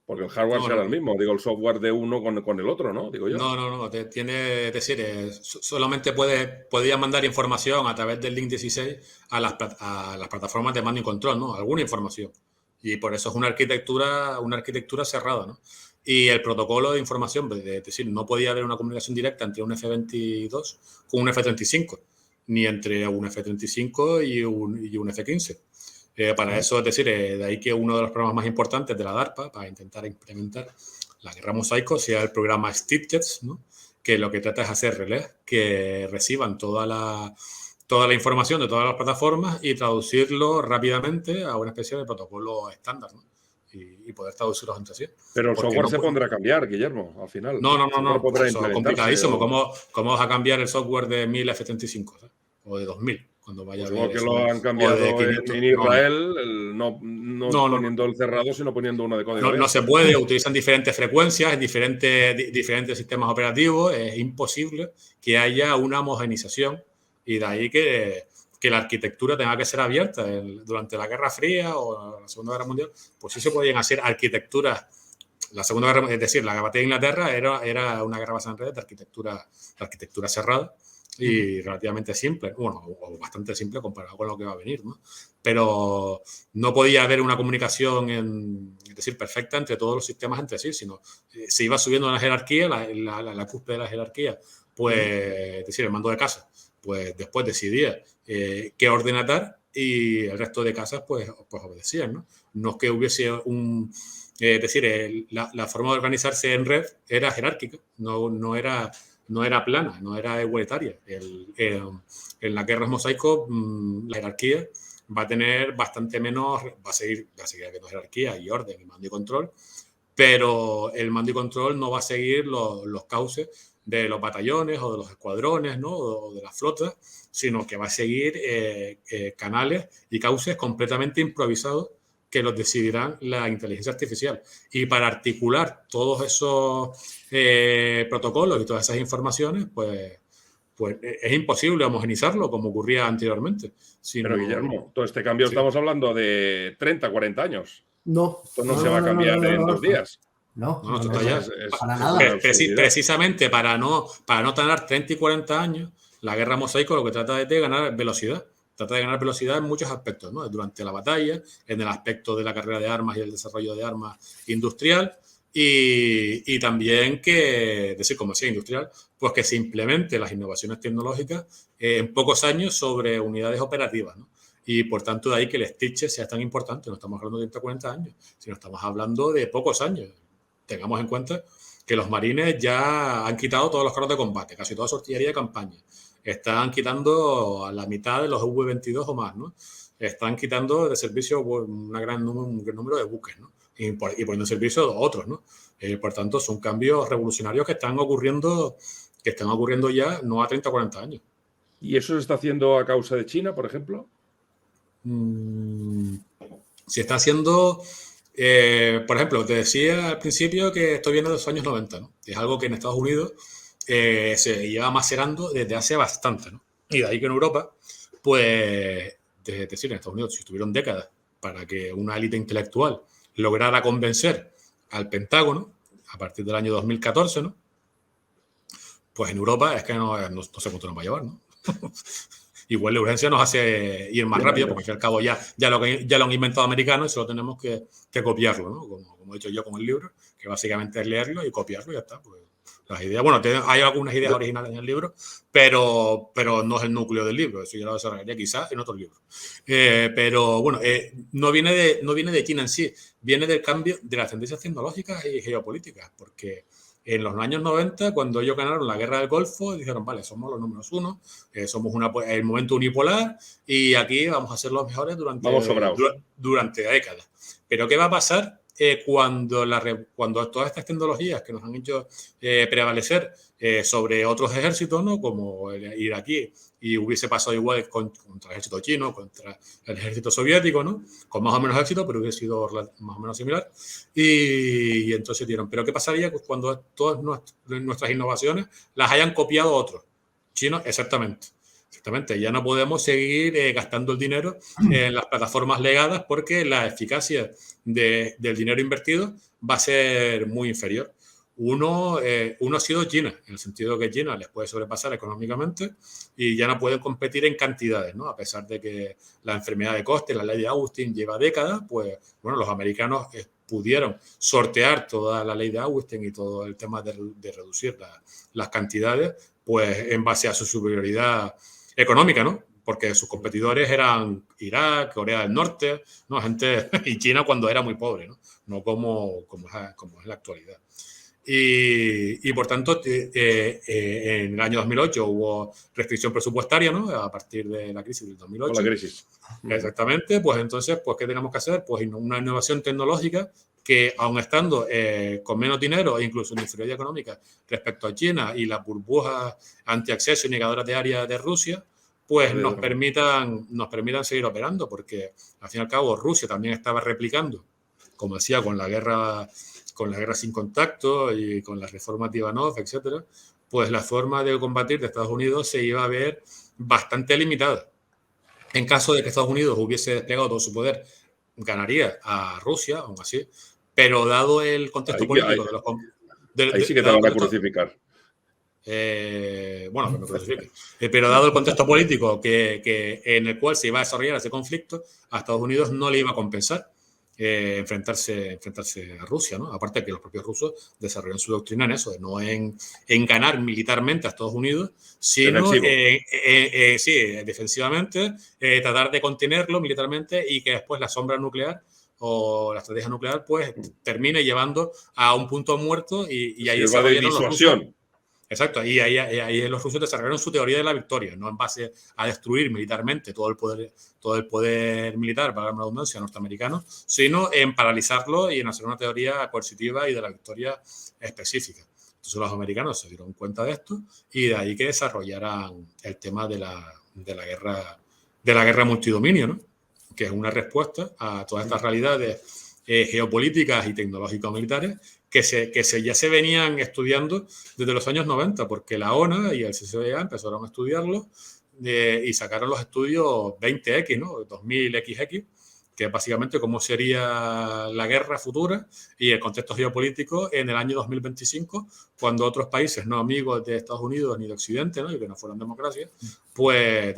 porque el hardware será el mismo. Digo, el software de uno con el otro, ¿no? Digo yo. No. Es decir, solamente podía mandar información a través del link 16 a las plataformas de mando y control, ¿no? Alguna información. Y por eso es una arquitectura cerrada, ¿no? Y el protocolo de información, es decir, no podía haber una comunicación directa entre un F-22 con un F-35, ni entre un F-35 y un F-15. Para eso, es decir, de ahí que uno de los programas más importantes de la DARPA para intentar implementar la guerra mosaico sea el programa StipJets, ¿no? Que lo que trata es hacer relés que reciban toda la información de todas las plataformas y traducirlo rápidamente a una especie de protocolo estándar, ¿no? Y poder traducirlos entre sí. Pero el software se pondrá a cambiar, Guillermo, al final. No. Eso es complicadísimo. ¿Cómo vas a cambiar el software de 1000 F-35 o de 2000? Cuando vaya pues a ver, que lo han cambiado en Israel, no poniendo el cerrado, sino poniendo uno de código. No se puede, utilizan diferentes frecuencias, diferentes sistemas operativos, es imposible que haya una homogenización y de ahí que la arquitectura tenga que ser abierta. Durante la Guerra Fría o la Segunda Guerra Mundial, pues sí se podían hacer arquitecturas. La Segunda Guerra, es decir, la batalla de Inglaterra era una guerra basada en redes de arquitectura cerrada y relativamente simple, bueno, o bastante simple comparado con lo que va a venir, ¿no? Pero no podía haber una comunicación, es decir, perfecta entre todos los sistemas entre sí, sino se iba subiendo la jerarquía, la cúspide de la jerarquía, pues, es decir, el mando de casa, pues después decidía qué orden atar y el resto de casas, pues obedecían, ¿no? No es que hubiese es decir, la forma de organizarse en red era jerárquica, no era plana, no era igualitaria. En las guerras mosaico, la jerarquía va a tener bastante menos, va a seguir habiendo jerarquía y orden y mando y control, pero el mando y control no va a seguir los cauces de los batallones o de los escuadrones, ¿no? O de las flotas, sino que va a seguir canales y cauces completamente improvisados que los decidirán la inteligencia artificial. Y para articular todos esos protocolos y todas esas informaciones, pues es imposible homogenizarlo como ocurría anteriormente. Pero Guillermo, todo este cambio estamos hablando de 30, 40 años. No. Esto no se va a cambiar en 2 días. No, para nada. Precisamente para no tener 30 y 40 años, la guerra mosaico lo que trata es de ganar velocidad. Trata de ganar velocidad en muchos aspectos, ¿no? Durante la batalla, en el aspecto de la carrera de armas y el desarrollo de armas industrial, y también que, decir, como decía, industrial, pues que se implemente las innovaciones tecnológicas en pocos años sobre unidades operativas, ¿no? Y por tanto de ahí que el Stitch sea tan importante. No estamos hablando de 30 o 40 años, sino estamos hablando de pocos años. Tengamos en cuenta que los marines ya han quitado todos los carros de combate, casi toda su artillería de campaña. Están quitando a la mitad de los V-22 o más, ¿no? Están quitando de servicio un gran número de buques, ¿no? Y poniendo en servicio otros, ¿no? Por tanto, son cambios revolucionarios que están ocurriendo ya no a 30 o 40 años. ¿Y eso se está haciendo a causa de China, por ejemplo? Se está haciendo, por ejemplo, te decía al principio que esto viene de los años 90, ¿no? Es algo que en Estados Unidos se lleva macerando desde hace bastante, ¿no? Y de ahí que en Europa, pues, es decir, en Estados Unidos si estuvieron décadas para que una élite intelectual lograra convencer al Pentágono a partir del año 2014, ¿no? Pues en Europa es que no sé cuánto nos va a llevar, ¿no? Igual la urgencia nos hace ir más rápido, porque al cabo ya lo han inventado americanos y solo tenemos que copiarlo, ¿no? Como he dicho yo con el libro, que básicamente es leerlo y copiarlo y ya está. Pues, las ideas, bueno, hay algunas ideas originales en el libro, pero no es el núcleo del libro. Eso ya lo desarrollaría quizás en otro libro. Pero bueno, no viene de China en sí, viene del cambio de las tendencias tecnológicas y geopolíticas, porque en los años 90, cuando ellos ganaron la guerra del Golfo, dijeron, vale, somos los números uno, somos el momento unipolar y aquí vamos a ser los mejores durante décadas. Pero ¿qué va a pasar cuando todas estas tecnologías que nos han hecho prevalecer sobre otros ejércitos, ¿no? Como el iraquí, y hubiese pasado igual contra el ejército chino, contra el ejército soviético, ¿no? Con más o menos éxito, pero hubiese sido más o menos similar. Y entonces dijeron, ¿pero qué pasaría cuando todas nuestras innovaciones las hayan copiado otros? Chinos, exactamente. Ya no podemos seguir gastando el dinero en las plataformas legadas porque la eficacia del dinero invertido va a ser muy inferior. Uno ha sido China, en el sentido que China les puede sobrepasar económicamente y ya no pueden competir en cantidades, ¿no? A pesar de que la enfermedad de coste, la ley de Austin lleva décadas, pues bueno, los americanos pudieron sortear toda la ley de Austin y todo el tema de reducir las cantidades, pues en base a su superioridad económica, ¿no? Porque sus competidores eran Irak, Corea del Norte, ¿no? Gente, y China cuando era muy pobre, ¿no? No como es la actualidad. Y por tanto, en el año 2008 hubo restricción presupuestaria, ¿no? A partir de la crisis del 2008. Con la crisis. Exactamente, pues entonces, pues, ¿qué tenemos que hacer? Pues una innovación tecnológica que, aun estando con menos dinero e incluso en inferioridad económica respecto a China y las burbujas antiacceso y negadoras de área de Rusia, pues nos permitan seguir operando, porque al fin y al cabo Rusia también estaba replicando, como decía, con la guerra sin contacto y con las reformas de Ivanov, etcétera, pues la forma de combatir de Estados Unidos se iba a ver bastante limitada. En caso de que Estados Unidos hubiese desplegado todo su poder, ganaría a Rusia, aún así, pero dado el contexto político ahí sí que te van a crucificar. Bueno, que me crucifiquen. Pero dado el contexto político en el cual se iba a desarrollar ese conflicto, a Estados Unidos no le iba a compensar enfrentarse a Rusia, ¿no? Aparte que los propios rusos desarrollan su doctrina en eso, de no en ganar militarmente a Estados Unidos, sino defensivamente, tratar de contenerlo militarmente y que después la sombra nuclear o la estrategia nuclear pues termine llevando a un punto muerto y ahí va de disuasión. Exacto, y ahí los rusos desarrollaron su teoría de la victoria, no en base a destruir militarmente todo el poder militar, para la redundancia, norteamericano, sino en paralizarlo y en hacer una teoría coercitiva y de la victoria específica. Entonces los americanos se dieron cuenta de esto y de ahí que desarrollaran el tema de la guerra multidominio, ¿no? Que es una respuesta a todas estas realidades geopolíticas y tecnológico-militares que ya se venían estudiando desde los años 90, porque la ONU y el CCBA empezaron a estudiarlo y sacaron los estudios 20X, ¿no? 2000XX, que es básicamente cómo sería la guerra futura y el contexto geopolítico en el año 2025, cuando otros países no amigos de Estados Unidos ni de Occidente, ¿no? Y que no fueran democracias, pues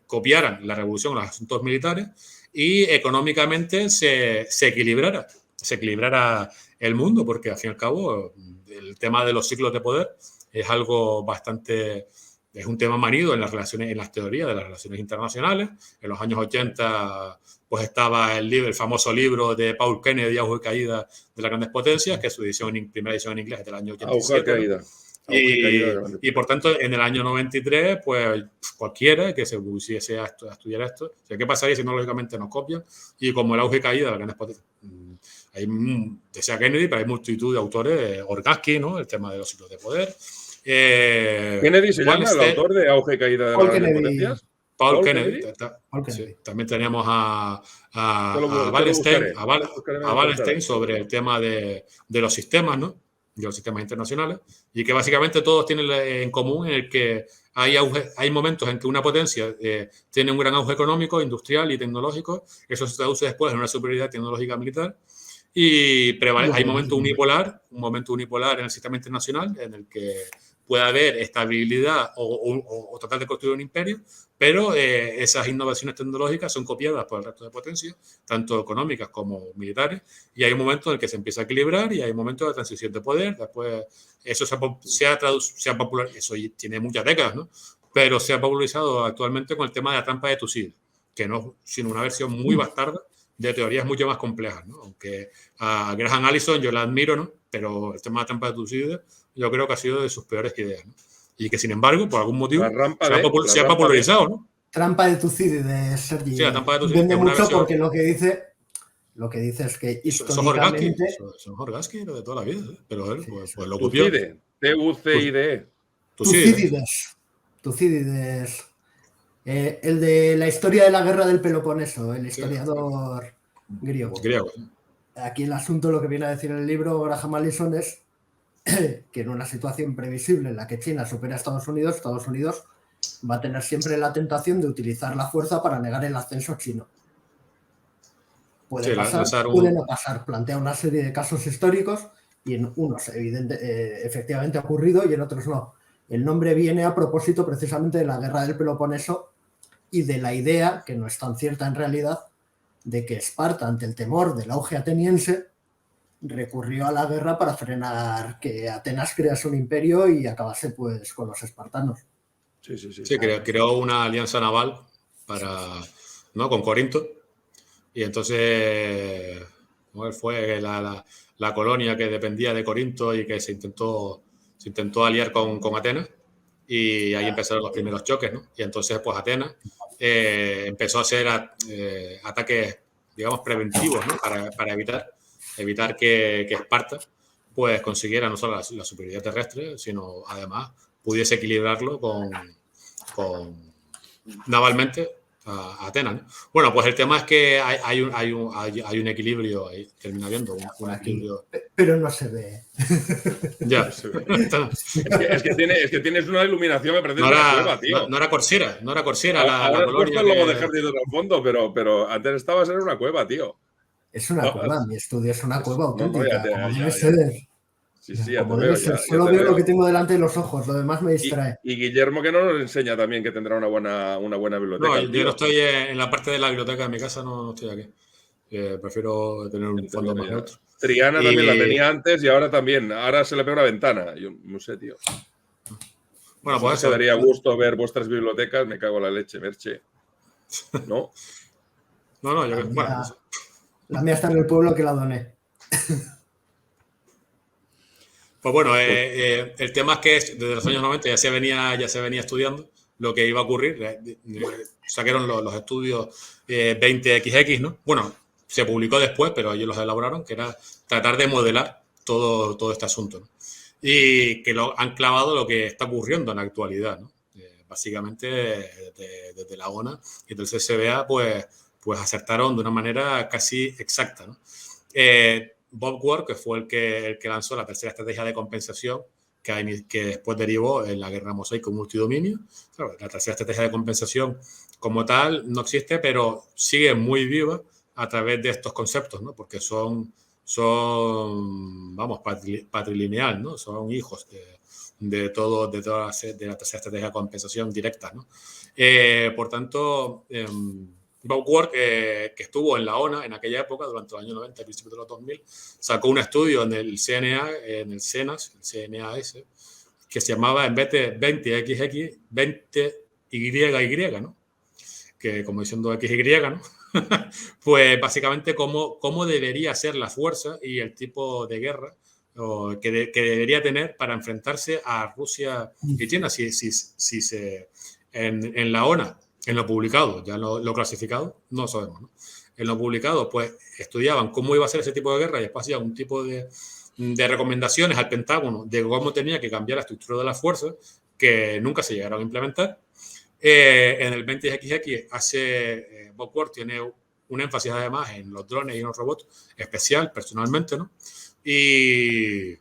copiaran la revolución en los asuntos militares y económicamente se equilibrara el mundo, porque al fin y al cabo el tema de los ciclos de poder es algo bastante... Es un tema manido en las relaciones, en las teorías de las relaciones internacionales. En los años 80 pues estaba el famoso libro de Paul Kennedy, Auge y Caída de las Grandes Potencias, que es su primera edición en inglés es del año 87. Auge y Caída. Y por tanto, en el año 93, pues cualquiera que se pusiese a estudiar esto, o sea, ¿qué pasaría si no lógicamente nos copian? Y como el Auge y Caída de las Grandes Potencias, decía Kennedy, pero hay multitud de autores, Organsky, ¿no? El tema de los ciclos de poder. ¿Kennedy se llama el autor de Auge y Caída de las Grandes Potencias? Paul Kennedy. Sí, también tenemos a Wallenstein sobre el tema de los sistemas, ¿no? De los sistemas internacionales, y que básicamente todos tienen en común en el que hay momentos en que una potencia tiene un gran auge económico, industrial y tecnológico. Eso se traduce después en una superioridad tecnológica militar. Y hay un momento unipolar en el sistema internacional en el que puede haber estabilidad o tratar de construir un imperio, pero esas innovaciones tecnológicas son copiadas por el resto de potencias, tanto económicas como militares, y hay un momento en el que se empieza a equilibrar y hay un momento de transición de poder. Después eso se ha popularizado, eso tiene muchas décadas, ¿no? Pero se ha popularizado actualmente con el tema de la trampa de Tucídides, que no sino una versión muy bastarda de teorías mucho más complejas, ¿no? Aunque a Graham Allison yo la admiro, ¿no? Pero el tema de la trampa de Tucídides yo creo que ha sido de sus peores ideas, ¿no? Y que sin embargo, por algún motivo, se ha popularizado, ¿no? Trampa de Tucídides, Sergi. Sí, la trampa de Tucídides. Vende mucho porque lo que dice es que históricamente... Son Organsky de toda la vida, ¿eh? Pero él pues lo copió. Tucídides. Tucídides. El de la historia de la guerra del Peloponeso, el historiador griego. Aquí el asunto, lo que viene a decir el libro Graham Allison es que en una situación previsible en la que China supera a Estados Unidos va a tener siempre la tentación de utilizar la fuerza para negar el ascenso chino. Puede no pasar. Plantea una serie de casos históricos y en unos efectivamente ha ocurrido y en otros no. El nombre viene a propósito precisamente de la guerra del Peloponeso y de la idea, que no es tan cierta en realidad, de que Esparta, ante el temor del auge ateniense, recurrió a la guerra para frenar que Atenas crease un imperio y acabase pues con los espartanos. Sí, creó una alianza naval ¿no? con Corinto, y entonces fue la colonia que dependía de Corinto y que se intentó aliar con Atenas, y ahí empezaron los primeros choques, ¿no? Y entonces pues Atenas empezó a hacer ataques, digamos, preventivos, ¿no? para evitar que Esparta pues consiguiera no solo la superioridad terrestre, sino además pudiese equilibrarlo con navalmente a Atenas, ¿no? Bueno, pues el tema es que hay un equilibrio ahí, termina habiendo un equilibrio. Pero no se ve. Ya. es que tienes una iluminación, me parece una cueva, tío. No era Corsera la colonia. Ahora logo de ejército al fondo, pero antes estabas en una cueva, tío. Es una cueva, mi estudio es una cueva auténtica. Sí, solo veo lo que tengo delante de los ojos, lo demás me distrae. Y Guillermo, que no nos enseña también que tendrá una buena biblioteca. No, yo no estoy en la parte de la biblioteca de mi casa, no estoy aquí. Prefiero tener un fondo más neutro. Triana también la tenía antes y ahora también. Ahora se le pega una ventana. Yo no sé, tío. Bueno, pues eso. Me daría gusto ver vuestras bibliotecas, me cago en la leche, Merche. ¿No? No, yo... La mía está en el pueblo que la doné. Pues bueno, el tema es que desde los años 90 ya se venía estudiando lo que iba a ocurrir. Sacaron los estudios 20XX, ¿no? Bueno, se publicó después, pero ellos los elaboraron, que era tratar de modelar todo este asunto, ¿no? y que han clavado lo que está ocurriendo en la actualidad, ¿no? Básicamente, desde la ONA y del CCBA, pues acertaron de una manera casi exacta, ¿no? Bob Ward, que fue el que lanzó la tercera estrategia de compensación, que después derivó en la guerra mosaico multidominio. Claro, la tercera estrategia de compensación como tal no existe, pero sigue muy viva a través de estos conceptos, ¿no? Porque son vamos, patrilineal, ¿no? Son hijos de la tercera estrategia de compensación directa, ¿no? Por tanto, Bob Ward, que estuvo en la ONA en aquella época, durante los años 90 y principios de los 2000, sacó un estudio en el CNA, en el CNAS, que se llamaba, en vez de 20XX, 20YY, ¿no? Que como diciendo XY, ¿no? Pues básicamente cómo debería ser la fuerza y el tipo de guerra que debería tener para enfrentarse a Rusia y China. En la ONA, en lo publicado, ya lo clasificado, no sabemos, ¿no? En lo publicado, pues estudiaban cómo iba a ser ese tipo de guerra y después hacían un tipo de recomendaciones al Pentágono de cómo tenía que cambiar la estructura de las fuerzas, que nunca se llegaron a implementar. En el 20XX Bob Ward tiene un énfasis además en los drones y en los robots especial, personalmente, ¿no? Y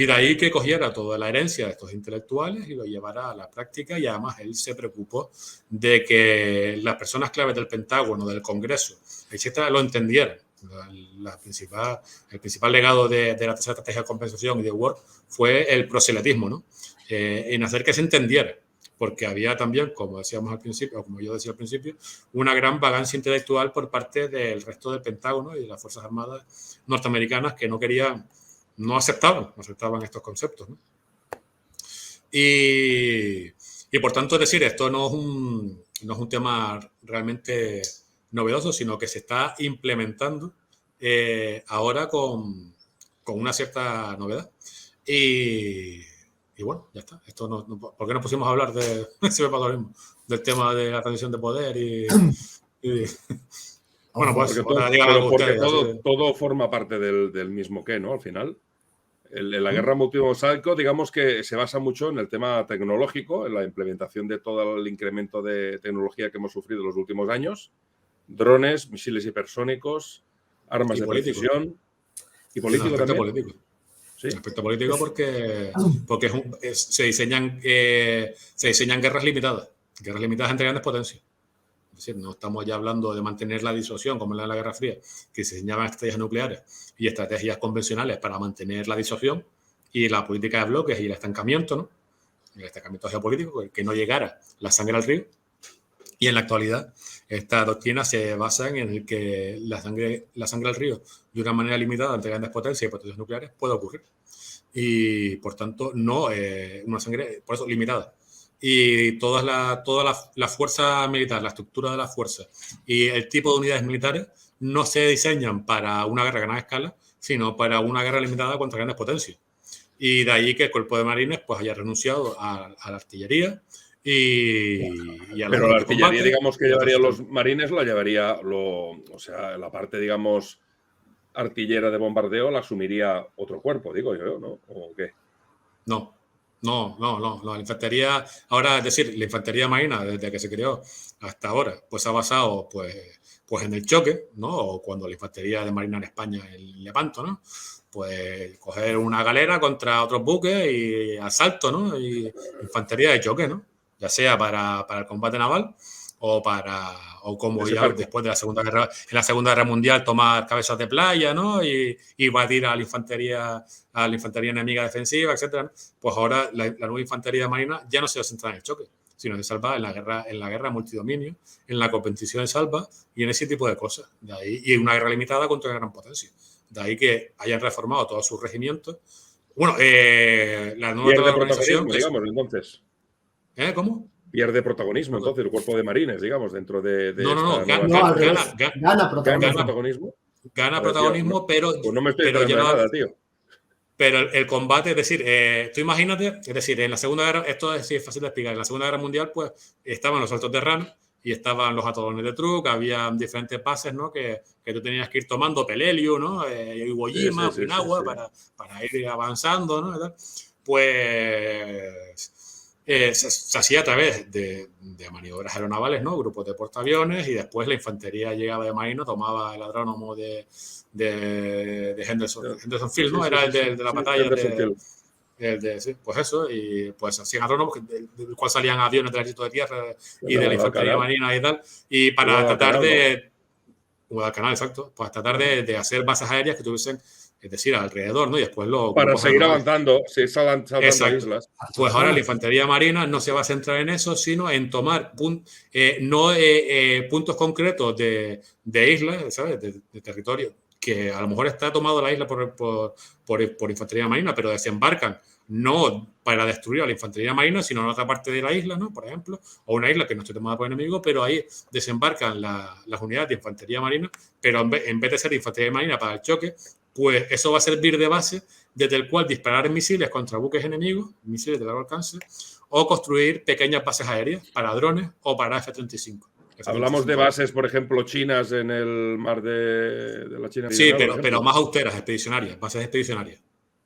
de ahí que cogiera toda la herencia de estos intelectuales y lo llevara a la práctica, y además él se preocupó de que las personas claves del Pentágono, del Congreso, etcétera, lo entendieran. El principal legado de la tercera estrategia de compensación y de Ward fue el proselitismo, ¿no? En hacer que se entendiera. Porque había también, como decíamos al principio, o como yo decía al principio, una gran vagancia intelectual por parte del resto del Pentágono y de las Fuerzas Armadas norteamericanas que no aceptaban estos conceptos, ¿no? Y por tanto, es decir, esto no es un tema realmente novedoso, sino que se está implementando ahora con una cierta novedad. Y bueno, ya está. ¿Por qué nos pusimos a hablar del tema de la transición de poder? Bueno, pues porque todo forma parte del mismo qué, ¿no? Al final, en la guerra multimosaico, digamos que se basa mucho en el tema tecnológico, en la implementación de todo el incremento de tecnología que hemos sufrido en los últimos años, drones, misiles hipersónicos, armas de precisión y político también. Político. Sí. Aspecto político porque se diseñan guerras limitadas entre grandes potencias. Es decir, no estamos ya hablando de mantener la disuasión como en la Guerra Fría, que se diseñaban estrategias nucleares y estrategias convencionales para mantener la disuasión, y la política de bloques y el estancamiento, ¿no? El estancamiento geopolítico, que no llegara la sangre al río. Y en la actualidad, esta doctrina se basa en el que la sangre al río, de una manera limitada entre grandes potencias y potencias nucleares, puede ocurrir. Y, por tanto, no una sangre, por eso, limitada. Y toda la fuerza militar, la estructura de la fuerza y el tipo de unidades militares no se diseñan para una guerra a gran escala, sino para una guerra limitada contra grandes potencias. Y de ahí que el Cuerpo de Marines pues haya renunciado a la artillería, pero la artillería, digamos, que llevarían los marines, la llevaría, o sea, la parte, digamos, artillera de bombardeo la asumiría otro cuerpo, digo yo, ¿no? ¿O qué? No, la infantería, ahora, es decir, la infantería marina, desde que se creó hasta ahora, pues ha basado, pues en el choque, ¿no? O cuando la infantería de marina en España, el Lepanto, ¿no? Pues coger una galera contra otros buques y asalto, ¿no? Y infantería de choque, ¿no? Ya sea para el combate naval o como ya después de la Segunda Guerra Mundial, tomar cabezas de playa, ¿no? Y batir a la infantería enemiga defensiva, etcétera. Pues ahora la nueva infantería marina ya no se va a centrar en el choque, sino se salva en la guerra multidominio, en la competición de salva y en ese tipo de cosas. De ahí, y una guerra limitada contra gran potencia. De ahí que hayan reformado todos sus regimientos. Bueno, la nueva organización, digamos, entonces. ¿Cómo? Pierde protagonismo, entonces, el cuerpo de marines, digamos, dentro de gana protagonismo. Gana protagonismo, pero pues no me estoy enterando de nada, tío. Pero el combate, es decir, tú imagínate, es decir, en la Segunda Guerra, esto es fácil de explicar, en la Segunda Guerra Mundial, pues, estaban los saltos terranos y estaban los atolones de Truk, había diferentes bases, ¿no? Que tú tenías que ir tomando Peleliu, ¿no? Iwo Jima, Okinawa, para ir avanzando, ¿no? pues se hacía a través de maniobras aeronavales, ¿no? Grupos de portaaviones, y después la infantería llegaba de marino, tomaba el aeródromo de Henderson Field, ¿no? Era el de la batalla sí, pues eso, y pues hacían aeródromos del cual salían aviones del ejército de tierra y de la infantería marina y tal, y para tratar de Guadalcanal, exacto, pues tratar de hacer bases aéreas que tuviesen, es decir, alrededor, ¿no? Y después para seguir avanzando, saltando islas. Pues ahora la infantería marina no se va a centrar en eso, sino en tomar puntos concretos de islas, ¿sabes? De territorio, que a lo mejor está tomado la isla por infantería marina, pero desembarcan no para destruir a la infantería marina, sino en otra parte de la isla, ¿no? Por ejemplo, o una isla que no esté tomada por enemigo, pero ahí desembarcan las unidades de infantería marina, pero en vez de ser infantería marina para el choque, pues eso va a servir de base desde el cual disparar misiles contra buques enemigos, misiles de largo alcance, o construir pequeñas bases aéreas para drones o para F-35. Hablamos de bases, por ejemplo, chinas en el mar de la China. Sí, pero más austeras, expedicionarias, bases expedicionarias.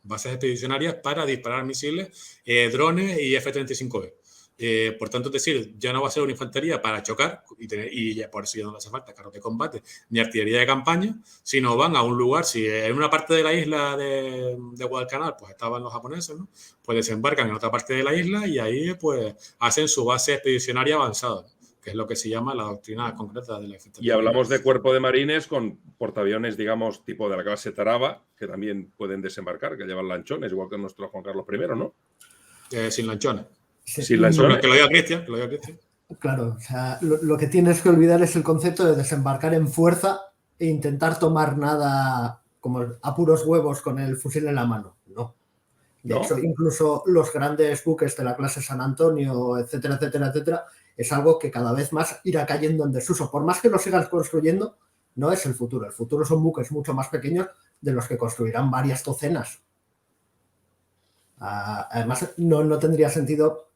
Bases expedicionarias para disparar misiles, drones y F-35B. Por tanto, es decir, ya no va a ser una infantería para chocar y ya por eso ya no le hace falta carros de combate ni artillería de campaña, sino van a un lugar, si en una parte de la isla de Guadalcanal pues estaban los japoneses, ¿no? Pues desembarcan en otra parte de la isla y ahí pues hacen su base expedicionaria avanzada, que es lo que se llama la doctrina concreta de la infantería. Y hablamos de cuerpo de marines con portaaviones, digamos, tipo de la clase Taraba, que también pueden desembarcar, que llevan lanchones, igual que nuestro Juan Carlos I, ¿no? Sin lanchones. Sí. Sin lanchones. Que lo diga Cristian. Claro, o sea, lo que tienes que olvidar es el concepto de desembarcar en fuerza e intentar tomar nada como a puros huevos con el fusil en la mano. No. De hecho, incluso los grandes buques de la clase San Antonio, etcétera, etcétera, etcétera, es algo que cada vez más irá cayendo en desuso. Por más que lo sigas construyendo, no es el futuro. El futuro son buques mucho más pequeños de los que construirán varias docenas. Además, no tendría sentido,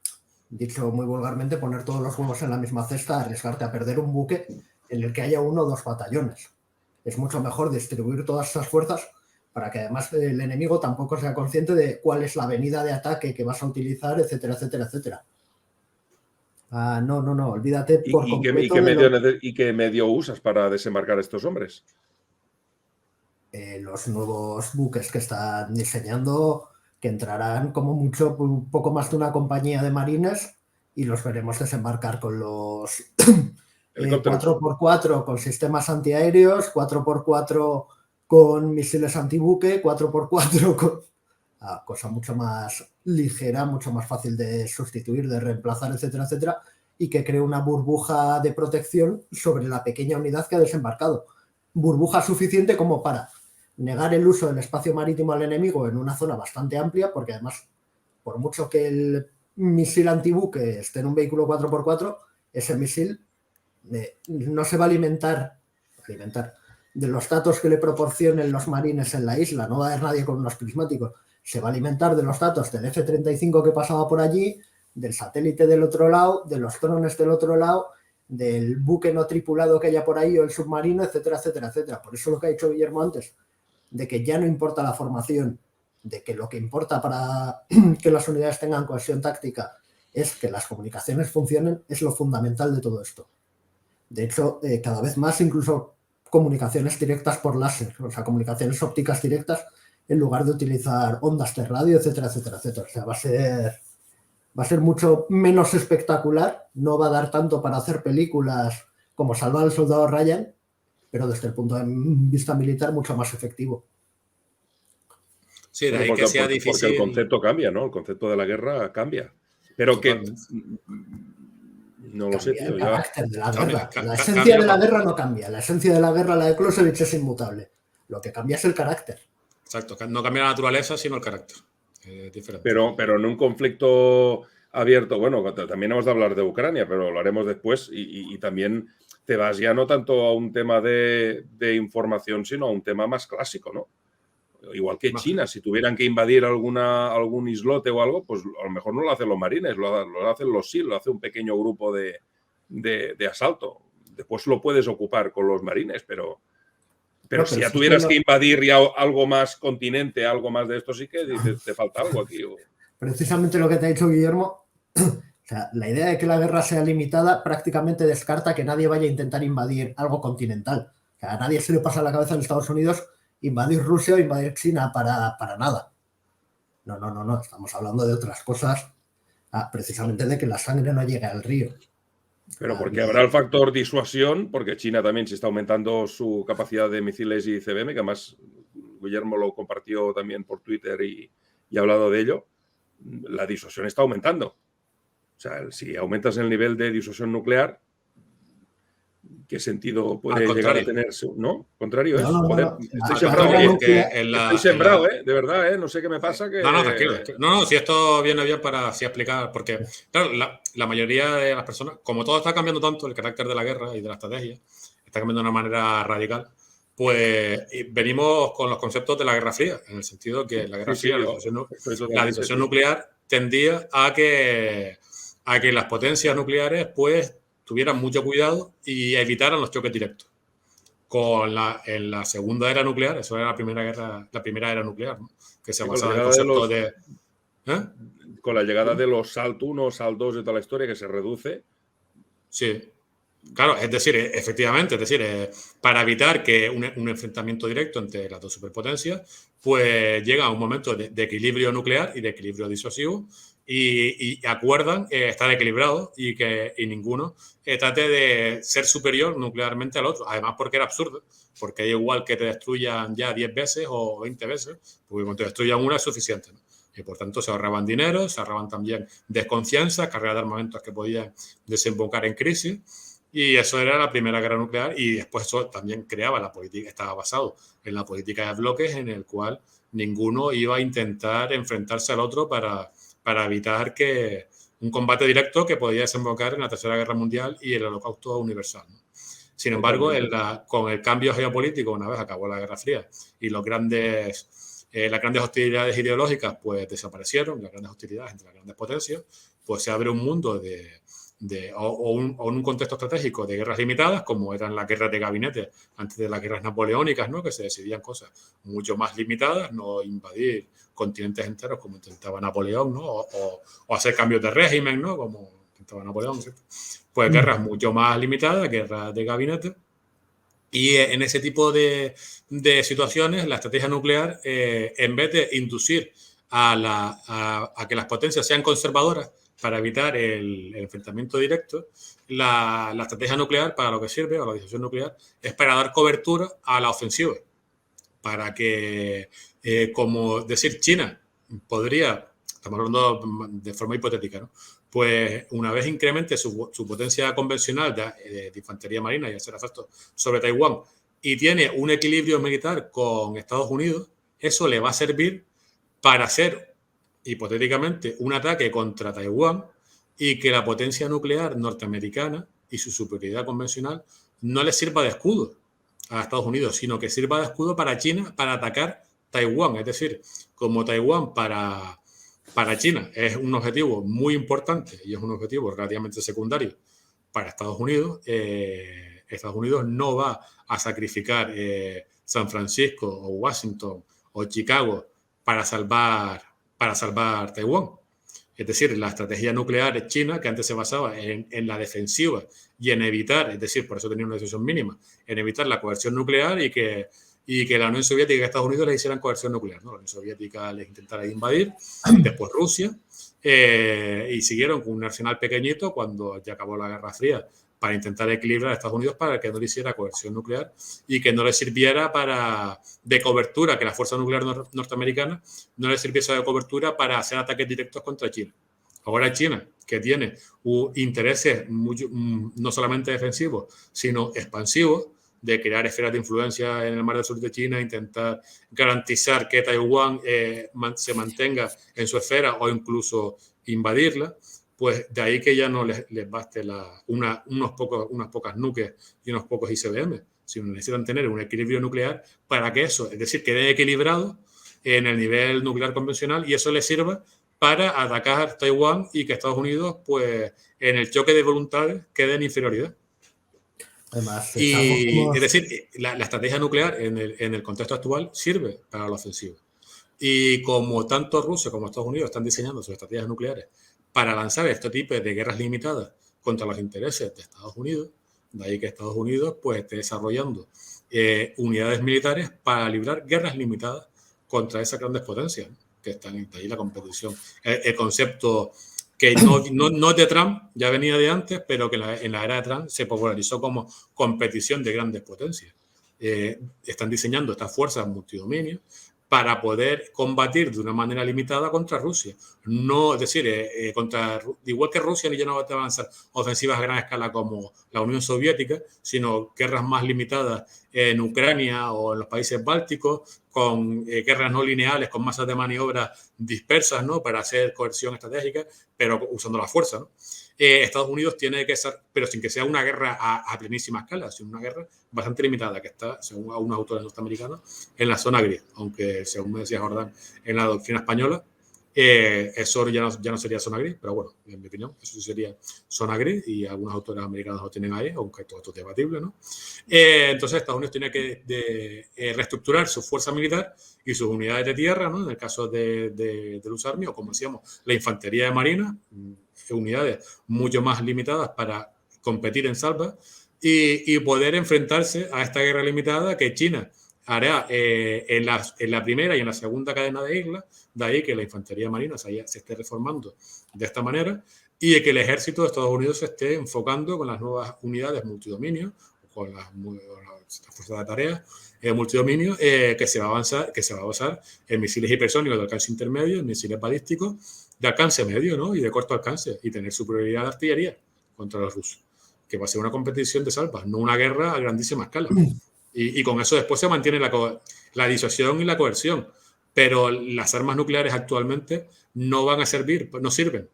dicho muy vulgarmente, poner todos los huevos en la misma cesta, arriesgarte a perder un buque en el que haya 1 o 2 batallones. Es mucho mejor distribuir todas esas fuerzas para que además el enemigo tampoco sea consciente de cuál es la avenida de ataque que vas a utilizar, etcétera, etcétera, etcétera. No, olvídate por completo. ¿Y qué medio usas para desembarcar a estos hombres? Los nuevos buques que están diseñando, que entrarán como mucho un poco más de una compañía de marines, y los veremos desembarcar con los 4x4 con sistemas antiaéreos, 4x4 con misiles antibuque, 4x4 con cosa mucho más ligera, mucho más fácil de sustituir, de reemplazar, etcétera, etcétera, y que cree una burbuja de protección sobre la pequeña unidad que ha desembarcado. Burbuja suficiente como para negar el uso del espacio marítimo al enemigo en una zona bastante amplia, porque además, por mucho que el misil antibuque esté en un vehículo 4x4, ese misil no se va a alimentar de los datos que le proporcionen los marines en la isla, no va a haber nadie con unos prismáticos, se va a alimentar de los datos del F-35 que pasaba por allí, del satélite del otro lado, de los drones del otro lado, del buque no tripulado que haya por ahí o el submarino, etcétera, etcétera, etcétera. Por eso lo que ha dicho Guillermo antes, de que ya no importa la formación, de que lo que importa para que las unidades tengan cohesión táctica es que las comunicaciones funcionen, es lo fundamental de todo esto. De hecho, cada vez más incluso comunicaciones directas por láser, o sea, comunicaciones ópticas directas en lugar de utilizar ondas de radio, etcétera, etcétera, etcétera. O sea, va a ser mucho menos espectacular, no va a dar tanto para hacer películas como Salvar al Soldado Ryan, pero desde el punto de vista militar mucho más efectivo. Sí, de ahí que sea difícil. Porque el concepto cambia, ¿no? El concepto de la guerra cambia. Pero que... No lo sé, tío. El carácter de la guerra. La esencia de la guerra no cambia. La esencia de la guerra, la de Clausewitz, es inmutable. Lo que cambia es el carácter. Exacto. No cambia la naturaleza, sino el carácter. Diferente. Pero en un conflicto abierto, bueno, también hemos de hablar de Ucrania, pero lo haremos después, y también te vas ya no tanto a un tema de información, sino a un tema más clásico, ¿no? Igual que China, si tuvieran que invadir algún islote o algo, pues a lo mejor no lo hacen los marines, lo hacen los SEAL, lo hace un pequeño grupo de asalto. Después lo puedes ocupar con los marines, pero si ya tuvieras que invadir ya algo más continente, algo más de esto, sí que dices, te falta algo aquí. precisamente lo que te ha dicho Guillermo, o sea, la idea de que la guerra sea limitada prácticamente descarta que nadie vaya a intentar invadir algo continental. O sea, a nadie se le pasa a la cabeza en Estados Unidos invadir Rusia o invadir China para nada. No, estamos hablando de otras cosas, precisamente de que la sangre no llegue al río. Pero porque habrá el factor disuasión, porque China también se está aumentando su capacidad de misiles y ICBM, que además Guillermo lo compartió también por Twitter y ha hablado de ello. La disuasión está aumentando. O sea, si aumentas el nivel de disuasión nuclear, ¿qué sentido puede llegar a tener? ¿No? Contrario, no, Joder, no. estoy sembrado. Estoy sembrado, de verdad, no sé qué me pasa. Que... No, tranquilo. No, si esto viene bien para así explicar, porque, claro, la mayoría de las personas, como todo está cambiando tanto, el carácter de la guerra y de la estrategia, está cambiando de una manera radical, pues venimos con los conceptos de la Guerra Fría, en el sentido que la Guerra Fría, la disuasión nuclear tendía a que las potencias nucleares, pues, tuvieran mucho cuidado y evitaran los choques directos. En la segunda era nuclear, eso era la primera era nuclear, ¿no? Que se basaba en el concepto con la llegada de los SALT 1, SALT 2 y toda la historia, que se reduce. Sí. Claro, es decir, efectivamente, para evitar que un enfrentamiento directo entre las dos superpotencias, pues llega a un momento de equilibrio nuclear y de equilibrio disuasivo y acuerdan estar equilibrados y que ninguno trate de ser superior nuclearmente al otro. Además, porque era absurdo, porque es igual que te destruyan ya 10 veces o 20 veces, porque cuando te destruyan una es suficiente, ¿no? Y por tanto se ahorraban dinero, se ahorraban también desconfianza, carga de armamentos que podían desembocar en crisis. Y eso era la primera guerra nuclear y después eso también creaba la política, estaba basado en la política de bloques en el cual ninguno iba a intentar enfrentarse al otro para evitar que un combate directo que podía desembocar en la Tercera Guerra Mundial y el Holocausto universal, ¿no? Sin embargo, con el cambio geopolítico, una vez acabó la Guerra Fría y las grandes hostilidades ideológicas pues desaparecieron, las grandes hostilidades entre las grandes potencias, pues se abre un mundo o un contexto estratégico de guerras limitadas, como eran las guerras de gabinete antes de las guerras napoleónicas, ¿no? Que se decidían cosas mucho más limitadas, no invadir continentes enteros como intentaba Napoleón, ¿no? O hacer cambios de régimen, ¿no? Como intentaba Napoleón, ¿cierto? Pues guerras mucho más limitadas, guerras de gabinete. Y en ese tipo de situaciones, la estrategia nuclear, en vez de inducir a que las potencias sean conservadoras para evitar el enfrentamiento directo, la estrategia nuclear, para lo que sirve, o la disuasión nuclear, es para dar cobertura a la ofensiva. Para que, como decir, China podría, estamos hablando de forma hipotética, ¿no? Pues una vez incremente su potencia convencional de infantería marina y hacer efectos sobre Taiwán y tiene un equilibrio militar con Estados Unidos, eso le va a servir para hacer, hipotéticamente, un ataque contra Taiwán y que la potencia nuclear norteamericana y su superioridad convencional no le sirva de escudo a Estados Unidos, sino que sirva de escudo para China para atacar Taiwán. Es decir, como Taiwán para China es un objetivo muy importante y es un objetivo relativamente secundario para Estados Unidos, Estados Unidos no va a sacrificar San Francisco o Washington o Chicago para salvar Taiwán. Es decir, la estrategia nuclear china, que antes se basaba en la defensiva y en evitar, es decir, por eso tenía una decisión mínima, en evitar la coerción nuclear y que la Unión Soviética y Estados Unidos les hicieran coerción nuclear, ¿no? La Unión Soviética les intentara invadir, después Rusia, y siguieron con un arsenal pequeñito cuando ya acabó la Guerra Fría para intentar equilibrar a Estados Unidos para que no le hiciera coerción nuclear y que no le sirviera de cobertura, que la fuerza nuclear norteamericana no le sirviese de cobertura para hacer ataques directos contra China. Ahora China, que tiene intereses no solamente defensivos, sino expansivos, de crear esferas de influencia en el mar del sur de China, intentar garantizar que Taiwán se mantenga en su esfera o incluso invadirla, pues de ahí que ya no les baste unas pocas nuques y unos pocos ICBM, sino necesitan tener un equilibrio nuclear para que eso, es decir, quede equilibrado en el nivel nuclear convencional y eso les sirva para atacar Taiwán y que Estados Unidos, pues en el choque de voluntades, quede en inferioridad. Además, es decir, la estrategia nuclear en el contexto actual sirve para la ofensiva. Y como tanto Rusia como Estados Unidos están diseñando sus estrategias nucleares para lanzar este tipo de guerras limitadas contra los intereses de Estados Unidos, de ahí que Estados Unidos pues esté desarrollando unidades militares para librar guerras limitadas contra esas grandes potencias, ¿no? Que están de ahí la competición. El concepto que no es de Trump, ya venía de antes, pero que en la era de Trump se popularizó como competición de grandes potencias. Están diseñando estas fuerzas multidominio para poder combatir de una manera limitada contra Rusia. No, es decir, igual que Rusia ya no va a avanzar ofensivas a gran escala como la Unión Soviética, sino guerras más limitadas en Ucrania o en los países bálticos, con guerras no lineales, con masas de maniobra dispersas, ¿no? Para hacer coerción estratégica, pero usando la fuerza, ¿no? Estados Unidos tiene que ser, pero sin que sea una guerra a plenísima escala, sino una guerra bastante limitada, que está, según algunos autores norteamericanos, en la zona gris, aunque según me decía Jordán, en la doctrina española, eso ya no sería zona gris, pero bueno, en mi opinión, eso sí sería zona gris y algunos autores americanos lo tienen ahí, aunque todo esto es debatible, ¿no? Entonces Estados Unidos tiene que reestructurar su fuerza militar y sus unidades de tierra, ¿no? En el caso de Luz Army, o como decíamos, la infantería de marina, unidades mucho más limitadas para competir en salva y poder enfrentarse a esta guerra limitada que China hará en la primera y en la segunda cadena de islas, de ahí que la infantería marina se esté reformando de esta manera y que el ejército de Estados Unidos se esté enfocando con las nuevas unidades multidominio, con las fuerzas de tarea multidominio, que se va a basar en misiles hipersónicos de alcance intermedio, en misiles balísticos de alcance medio, ¿no? Y de corto alcance, y tener superioridad de artillería contra los rusos, que va a ser una competición de salvas, no una guerra a grandísima escala. Y con eso después se mantiene la disuasión y la coerción, pero las armas nucleares actualmente no sirven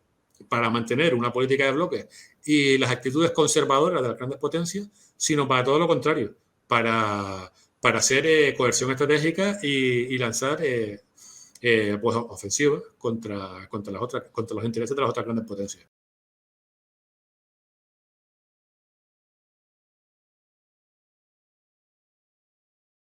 para mantener una política de bloques y las actitudes conservadoras de las grandes potencias, sino para todo lo contrario, para hacer coerción estratégica y lanzar pues, ofensivas contra los intereses de las otras grandes potencias.